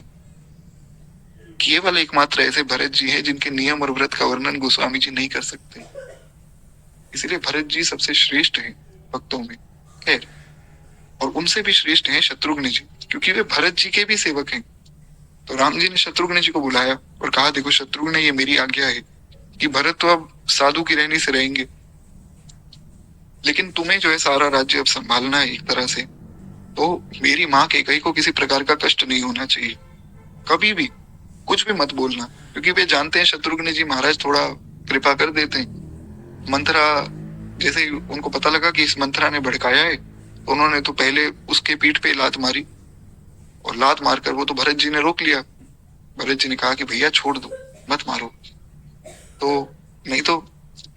Speaker 1: केवल एकमात्र ऐसे भरत जी हैं जिनके नियम और व्रत का वर्णन गोस्वामी जी नहीं कर सकते। इसलिए भरत जी सबसे श्रेष्ठ हैं भक्तों में। खैर, और उनसे भी श्रेष्ठ हैं शत्रुघ्न जी, क्योंकि वे भरत जी के भी सेवक हैं। तो राम जी ने शत्रुघ्न जी को बुलाया और कहा, देखो शत्रुघ्न, ये मेरी आज्ञा है कि भरत तो अब साधु की रहनी से रहेंगे, लेकिन तुम्हें जो है सारा राज्य अब संभालना है एक तरह से। तो मेरी माँ कैकेयी को किसी प्रकार का कष्ट नहीं होना चाहिए। कभी भी कुछ भी मत बोलना, क्योंकि वे जानते हैं शत्रुघ्न जी महाराज थोड़ा कृपा कर देते हैं। मंथरा, जैसे ही उनको पता लगा कि इस मंथरा ने भड़काया है, तो उन्होंने तो पहले उसके पीठ पे लात मारी, और लात मारकर वो तो भरत जी ने रोक लिया। भरत जी ने कहा कि भैया छोड़ दो, मत मारो। तो नहीं तो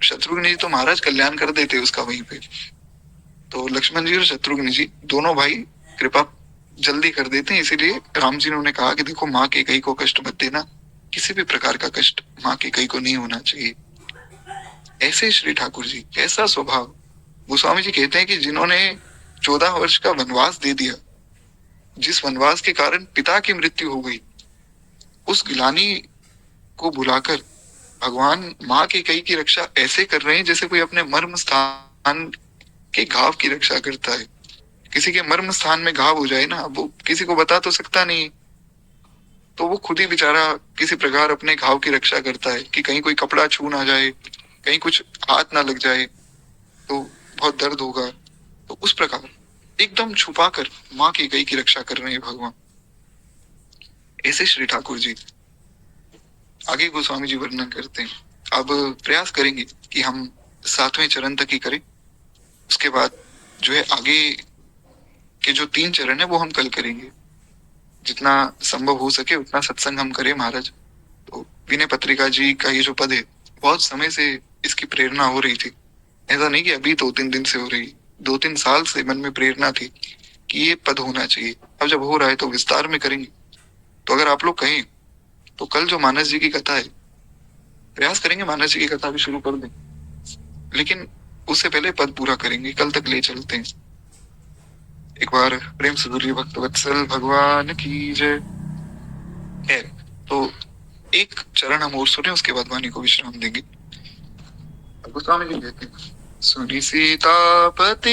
Speaker 1: शत्रुघ्न जी तो महाराज कल्याण कर देते उसका वहीं पे। तो लक्ष्मण जी और शत्रुघ्न जी दोनों भाई कृपा जल्दी कर देते हैं। इसीलिए राम जी ने उन्हें कहा कि देखो, माँ कैकेयी को कष्ट मत देना, किसी भी प्रकार का कष्ट माँ कैकेयी को नहीं होना चाहिए। ऐसे श्री ठाकुर जी, कैसा स्वभाव। गोस्वामी जी कहते हैं कि जिन्होंने 14 वर्ष का वनवास दे दिया, जिस वनवास के कारण पिता की मृत्यु हो गई, उस गिलानी को बुलाकर भगवान माँ कैकेयी की रक्षा ऐसे कर रहे हैं जैसे कोई अपने मर्म स्थान के घाव की रक्षा करता है। किसी के मर्म स्थान में घाव हो जाए ना, वो किसी को बता तो सकता नहीं, तो वो खुद ही बेचारा किसी प्रकार अपने घाव की रक्षा करता है कि कहीं कोई कपड़ा छू ना जाए, कहीं कुछ हाथ ना लग जाए तो बहुत दर्द होगा। तो उस प्रकार एकदम छुपा कर माँ कैकेयी की रक्षा कर रहे हैं भगवान। ऐसे श्री ठाकुर जी। आगे गोस्वामी जी वर्णन करते हैं। अब प्रयास करेंगे कि हम 7वें चरण तक ही करें, उसके बाद जो है आगे के जो 3 चरण है वो हम कल करेंगे। जितना संभव हो सके उतना सत्संग हम करें महाराज। तो विनय पत्रिका जी का ये जो पद है, बहुत समय से इसकी प्रेरणा हो रही थी। ऐसा नहीं कि अभी 2-3 दिन से हो रही, 2-3 साल से मन में प्रेरणा थी कि ये पद होना चाहिए। अब जब हो रहा है तो विस्तार में करेंगे। तो अगर आप लोग कहें तो कल जो मानस जी की कथा है, प्रयास करेंगे मानस जी की कथा भी शुरू कर दें, लेकिन उससे पहले पद पूरा करेंगे, कल तक ले चलते हैं। एक बार प्रेम से बोलिए भक्त वत्सल भगवान की जय। है तो एक चरण हम और सुने, उसके बाद वाणी को विश्राम देंगे। गोस्वामी जी कहते हैं, सुनी सीतापतिशील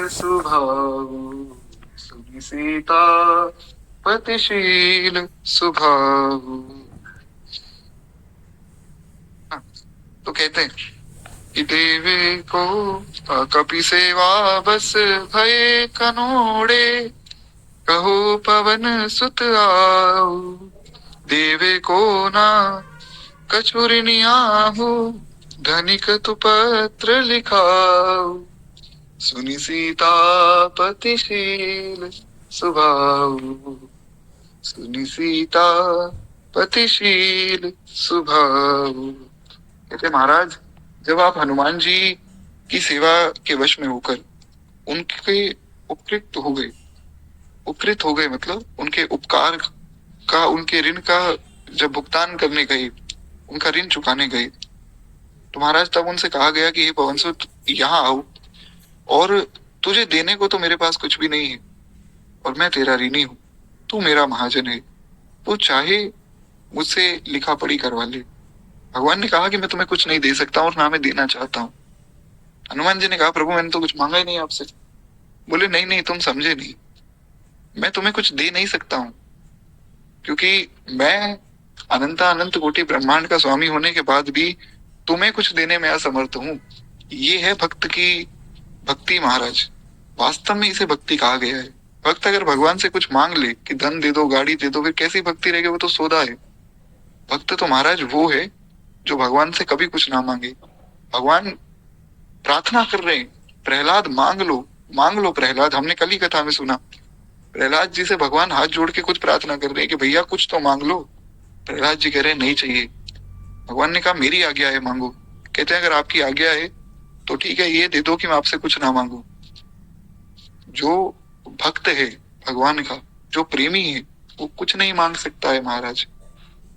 Speaker 1: स्वभाव, सुनी सीतापतिशील स्वभाव। तो कहते हैं कि देवे को कपि सेवा बस भय कनोड़े, कहो पवन सुत आओ, देवे को ना कछुरनियाहु, धनिक तु पत्र लिखाओ, सुनी सीतापतिशील स्वभाव, सुनी सीतापतिशील स्वभाव। कहते महाराज, जब आप हनुमान जी की सेवा के वश में होकर उनके उपकृत हो गए, उपकृत हो गए मतलब उनके उपकार का, उनके ऋण का जब भुगतान करने गए, उनका ऋण चुकाने गए, तो महाराज तब उनसे कहा गया कि हे पवनसुत, यहाँ आओ, और तुझे देने को तो मेरे पास कुछ भी नहीं है, और मैं तेरा ऋणी हूँ, तू मेरा महाजन है, तू चाहे मुझसे लिखा पढ़ी करवा ले। भगवान ने कहा कि मैं तुम्हें कुछ नहीं दे सकता और ना मैं देना चाहता हूँ। हनुमान जी ने कहा, प्रभु मैंने तो कुछ मांगा ही नहीं आपसे। बोले, नहीं नहीं, तुम समझे नहीं, मैं तुम्हें कुछ दे नहीं सकता हूँ, क्योंकि मैं अनंत कोटि ब्रह्मांड का स्वामी होने के बाद भी तुम्हें कुछ देने में असमर्थ हूँ। ये है भक्त की भक्ति महाराज। वास्तव में इसे भक्ति कहा गया है। भक्त अगर भगवान से कुछ मांग ले कि धन दे दो, गाड़ी दे दो, फिर कैसी भक्ति रहेगी? वो तो सौदा है। भक्त तो महाराज वो है जो भगवान से कभी कुछ ना मांगे। भगवान प्रार्थना कर रहे हैं, प्रहलाद मांग लो प्रहलाद। हमने कल ही कथा में सुना, प्रहलाद जी से भगवान हाथ जोड़ के खुद प्रार्थना कर रहे हैं कि भैया कुछ तो मांग लो। प्रहलाद जी कह रहे हैं नहीं चाहिए। भगवान ने कहा मेरी आज्ञा है, मांगो। कहते हैं अगर आपकी आज्ञा है तो ठीक है, ये दे दो कि मैं आपसे कुछ ना मांगू। जो भक्त है भगवान का, जो प्रेमी है, वो कुछ नहीं मांग सकता है महाराज।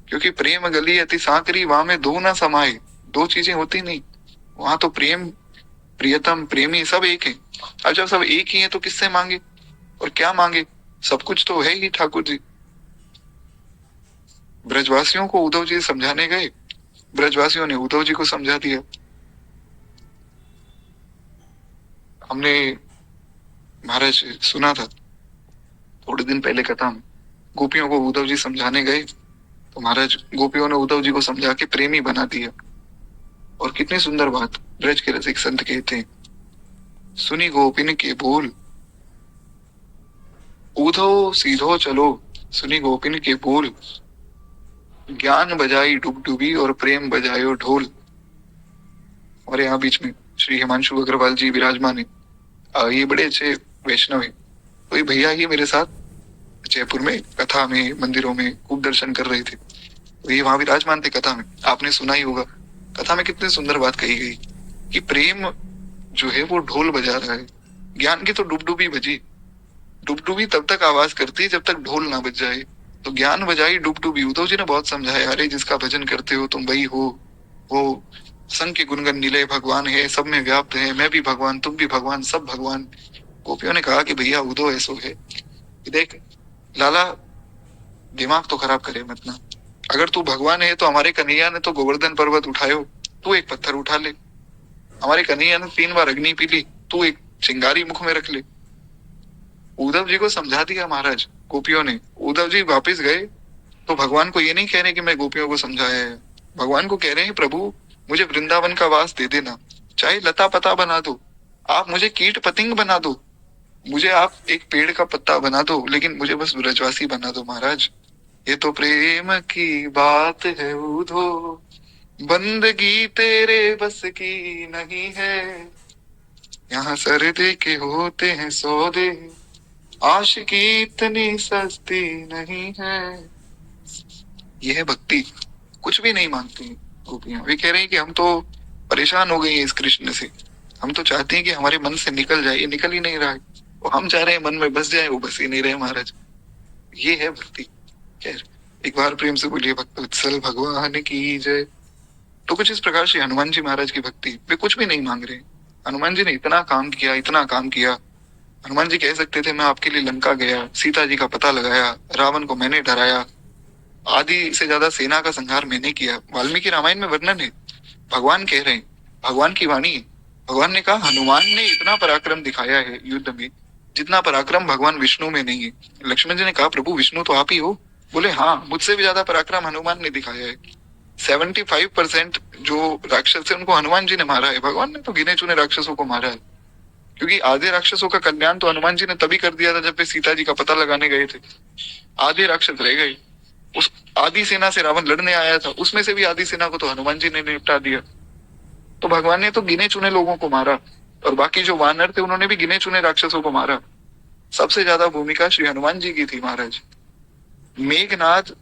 Speaker 1: क्योंकि प्रेम गली अति सांकरी, वहां में दो ना समाये। दो चीजें होती नहीं वहां तो। प्रेम, प्रियतम, प्रेमी सब एक है। अब जब सब एक ही है तो किससे मांगे और क्या मांगे? सब कुछ तो है ही ठाकुर जी। ब्रजवासियों को उद्धव जी समझाने गए, ब्रजवासियों ने उद्धव जी को समझा दिया। हमने महाराज सुना था थोड़े दिन पहले कथा में, गोपियों को उद्धव जी समझाने गए तो महाराज गोपियों ने उद्धव जी को समझा के प्रेमी बना दिया। और कितनी सुंदर बात ब्रज के रसिक संत कहते हैं, सुनी गोपिन के बोल उद्धव सीधो चलो, सुनी गोपिन के बोल ज्ञान बजाई डुबडुबी और प्रेम बजायो ढोल। और यहाँ बीच में श्री हिमांशु अग्रवाल जी विराजमान है। ये बड़े अच्छे वैष्णव है। तो ये भैया ये मेरे साथ जयपुर में कथा में मंदिरों में खूब दर्शन कर रहे थे, तो ये वहां विराजमान थे कथा में। आपने सुना ही होगा कथा में कितनी सुंदर बात कही गई कि प्रेम जो है वो ढोल बजा रहा है। ज्ञान की तो डुबडुबी बजी। डुबडुबी तब तक आवाज करती है जब तक ढोल ना बज जाए। तो ज्ञान बजाई डुबडुबी। उद्धव जी ने बहुत समझाया, अरे जिसका भजन करते हो तुम वही हो, वो संग के गुणगन निलय भगवान है, सब में व्याप्त है, मैं भी भगवान, तुम भी भगवान, सब भगवान। गोपियों ने कहा कि भैया उद्धव ऐसो है कि देख लाला, दिमाग तो खराब करे मत ना। अगर तू भगवान है तो हमारे कन्हैया ने तो गोवर्धन पर्वत उठायो, तू एक पत्थर उठा ले। हमारे कन्हैया ने 3 बार अग्नि पी ली, तू एक चिंगारी मुख में रख ले। उद्धव जी को समझा दिया महाराज गोपियों ने। उद्धव जी वापिस गए तो भगवान को ये नहीं कह रहे कि मैं गोपियों को समझाया है। भगवान को कह रहे हैं प्रभु मुझे वृंदावन का वास दे देना, चाहे लता पता बना दो, आप मुझे कीट पतिंग बना दो, मुझे आप एक पेड़ का पत्ता बना दो, लेकिन मुझे बस ब्रजवासी बना दो महाराज। ये तो प्रेम की बात है उद्धव, बंदगी तेरे बस की नहीं है। यहाँ सर्दी के होते हैं सौदे, आशिकी इतनी सस्ती नहीं है। यह है भक्ति। कुछ भी नहीं मांगती गोपियां। वे कह रहे हैं कि हम तो परेशान हो गए हैं इस कृष्ण से, हम तो चाहते हैं कि हमारे मन से निकल जाए, ये निकल ही नहीं रहा है। वो हम चाह रहे हैं मन में बस जाए, वो बस ही नहीं रहे महाराज। ये है भक्ति। खैर एक बार प्रेम से बोलिए भक्त वत्सल भगवान की जय। तो कुछ इस प्रकार से हनुमान जी महाराज की भक्ति, वे कुछ भी नहीं मांग रहे। हनुमान जी ने इतना काम किया, इतना काम किया। हनुमान जी कह सकते थे मैं आपके लिए लंका गया, सीता जी का पता लगाया, रावण को मैंने डराया, आदि से ज्यादा सेना का संहार मैंने किया। वाल्मीकि रामायण में वर्णन है। भगवान कह रहे हैं, भगवान की वाणी है। भगवान ने कहा हनुमान ने इतना पराक्रम दिखाया है युद्ध में जितना पराक्रम भगवान विष्णु में नहीं है। लक्ष्मण जी ने कहा प्रभु विष्णु तो आप ही हो। बोले हाँ, मुझसे भी ज्यादा पराक्रम हनुमान ने दिखाया है। 75% जो राक्षस है उनको हनुमान जी ने मारा है। भगवान ने तो गिने चुने राक्षसों को मारा है, क्योंकि आधे राक्षसों का कल्याण तो हनुमान जी ने तभी कर दिया था जब वे सीता जी का पता लगाने गए थे। आधे राक्षस रह गए। उस आधी सेना से रावण लड़ने आया था, उसमें से भी आधी सेना को तो हनुमान जी ने निपटा दिया। तो भगवान ने तो गिने चुने लोगों को मारा, और बाकी जो वानर थे उन्होंने भी गिने चुने राक्षसों को मारा। सबसे ज्यादा भूमिका श्री हनुमान जी की थी महाराज। मेघनाद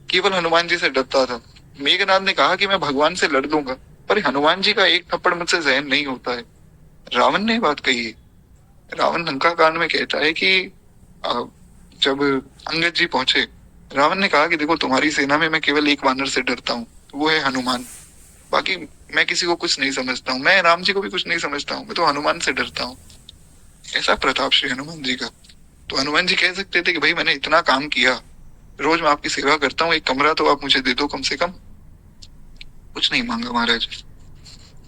Speaker 1: केवल हनुमान जी से डरता था। मेघनाद ने कहा कि मैं भगवान से लड़ दूंगा, पर हनुमान जी का एक थप्पड़ मुझसे सहन नहीं होता है। रावण ने बात कही है। रावण लंका कांड में कहता है कि जब अंगद जी पहुंचे, रावण ने कहा कि देखो तुम्हारी सेना में मैं केवल एक वानर से डरता हूँ, वो है हनुमान। बाकी मैं किसी को कुछ नहीं समझता हूँ, मैं राम जी को भी कुछ नहीं समझता हूँ, मैं तो हनुमान से डरता हूँ। ऐसा प्रताप श्री हनुमान जी का। तो हनुमान जी कह सकते थे कि भाई मैंने इतना काम किया, रोज मैं आपकी सेवा करता हूँ, एक कमरा तो आप मुझे दे दो कम से कम। कुछ नहीं मांगा महाराज।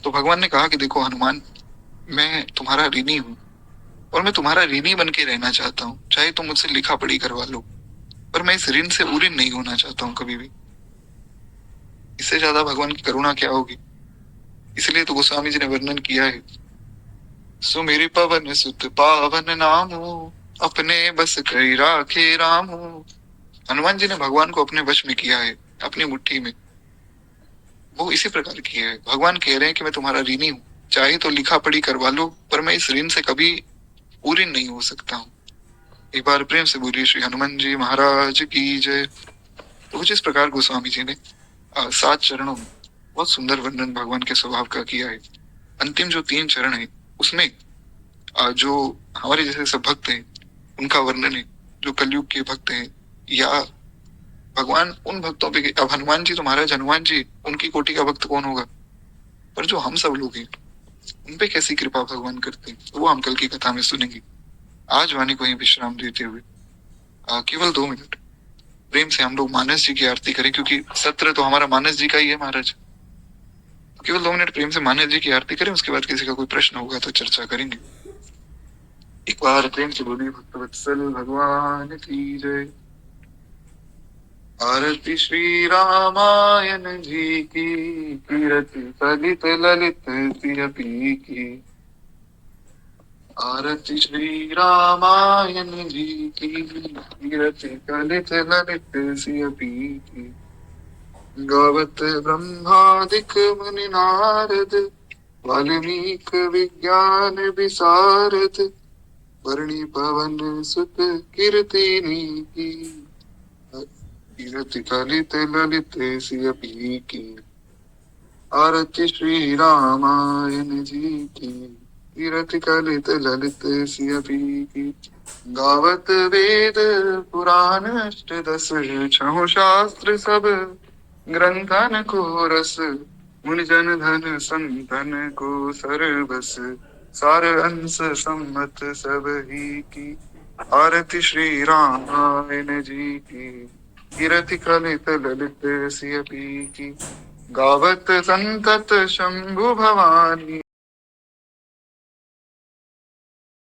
Speaker 1: तो भगवान ने कहा कि देखो हनुमान, मैं तुम्हारा ऋणी हूँ और मैं तुम्हारा ऋणी बन के रहना चाहता हूँ, चाहे तुम मुझसे लिखा पढ़ी करवा लो, पर मैं इस ऋण से उऋण नहीं होना चाहता हूँ कभी भी। इससे ज्यादा भगवान की करुणा क्या होगी। इसलिए तो गोस्वामी जी ने वर्णन किया है, सुमिरि पवन सुत पावन नामो, अपने बस कई राखे रामो। हनुमान जी ने भगवान को अपने वश में किया है, अपनी मुट्ठी में। वो इसी प्रकार किया है। भगवान कह रहे हैं कि मैं तुम्हारा ऋणी हूँ, चाहे तो लिखा पढ़ी करवा लो, पर मैं इस ऋण से कभी पूरी नहीं हो सकता हूँ। एक बार प्रेम से बोलिए श्री हनुमान जी महाराज की जय। तो कुछ इस प्रकार गोस्वामी जी ने 7 चरणों में बहुत सुंदर वर्णन भगवान के स्वभाव का किया है। अंतिम जो 3 चरण है उसमें जो हमारे जैसे सब भक्त हैं उनका वर्णन है, जो कलयुग के भक्त हैं, या भगवान उन भक्तों पे। अब हनुमान जी तो महाराज हनुमान जी, उनकी कोटि का भक्त कौन होगा, पर जो हम सब लोग हैं उन पे कैसी कृपा भगवान करते हैं, वो हम कल की कथा में सुनेंगे। आज वाणी को ही विश्राम देते हुए केवल 2 मिनट प्रेम से हम लोग मानस जी की आरती करें, क्योंकि सत्र तो हमारा मानस जी का ही है महाराज। तो केवल 2 मिनट प्रेम से मानस जी की आरती करें, उसके बाद किसी का कोई प्रश्न होगा तो चर्चा करेंगे। एक बार प्रेम से बोलिए भक्तवत्सल भगवान की जय। आरती श्री रामायण जी की, कीरति सलित ललित सियपी की। आरती श्री रामायण जी की, कीरति सलित ललित सियपी की। गावत ब्रह्मादिक मुनि नारद, वाल्मीक विज्ञान विशारद। वर्णि पवन सुत कीर्तिनी की, कीरति कलित ललित सियपी की। आरती श्री रामायण जी की, कीरति कलित ललित सियपी की। गावत वेद पुराण अष्टदश, छहु शास्त्र सब ग्रंथन को रस। मुनि जन धन संतन को सरबस, सार अंश सम्मत सब ही की। आरती श्री रामायण जी की, कीरति कलित ललित सियपी की। गावत संतत शंभु भवानी।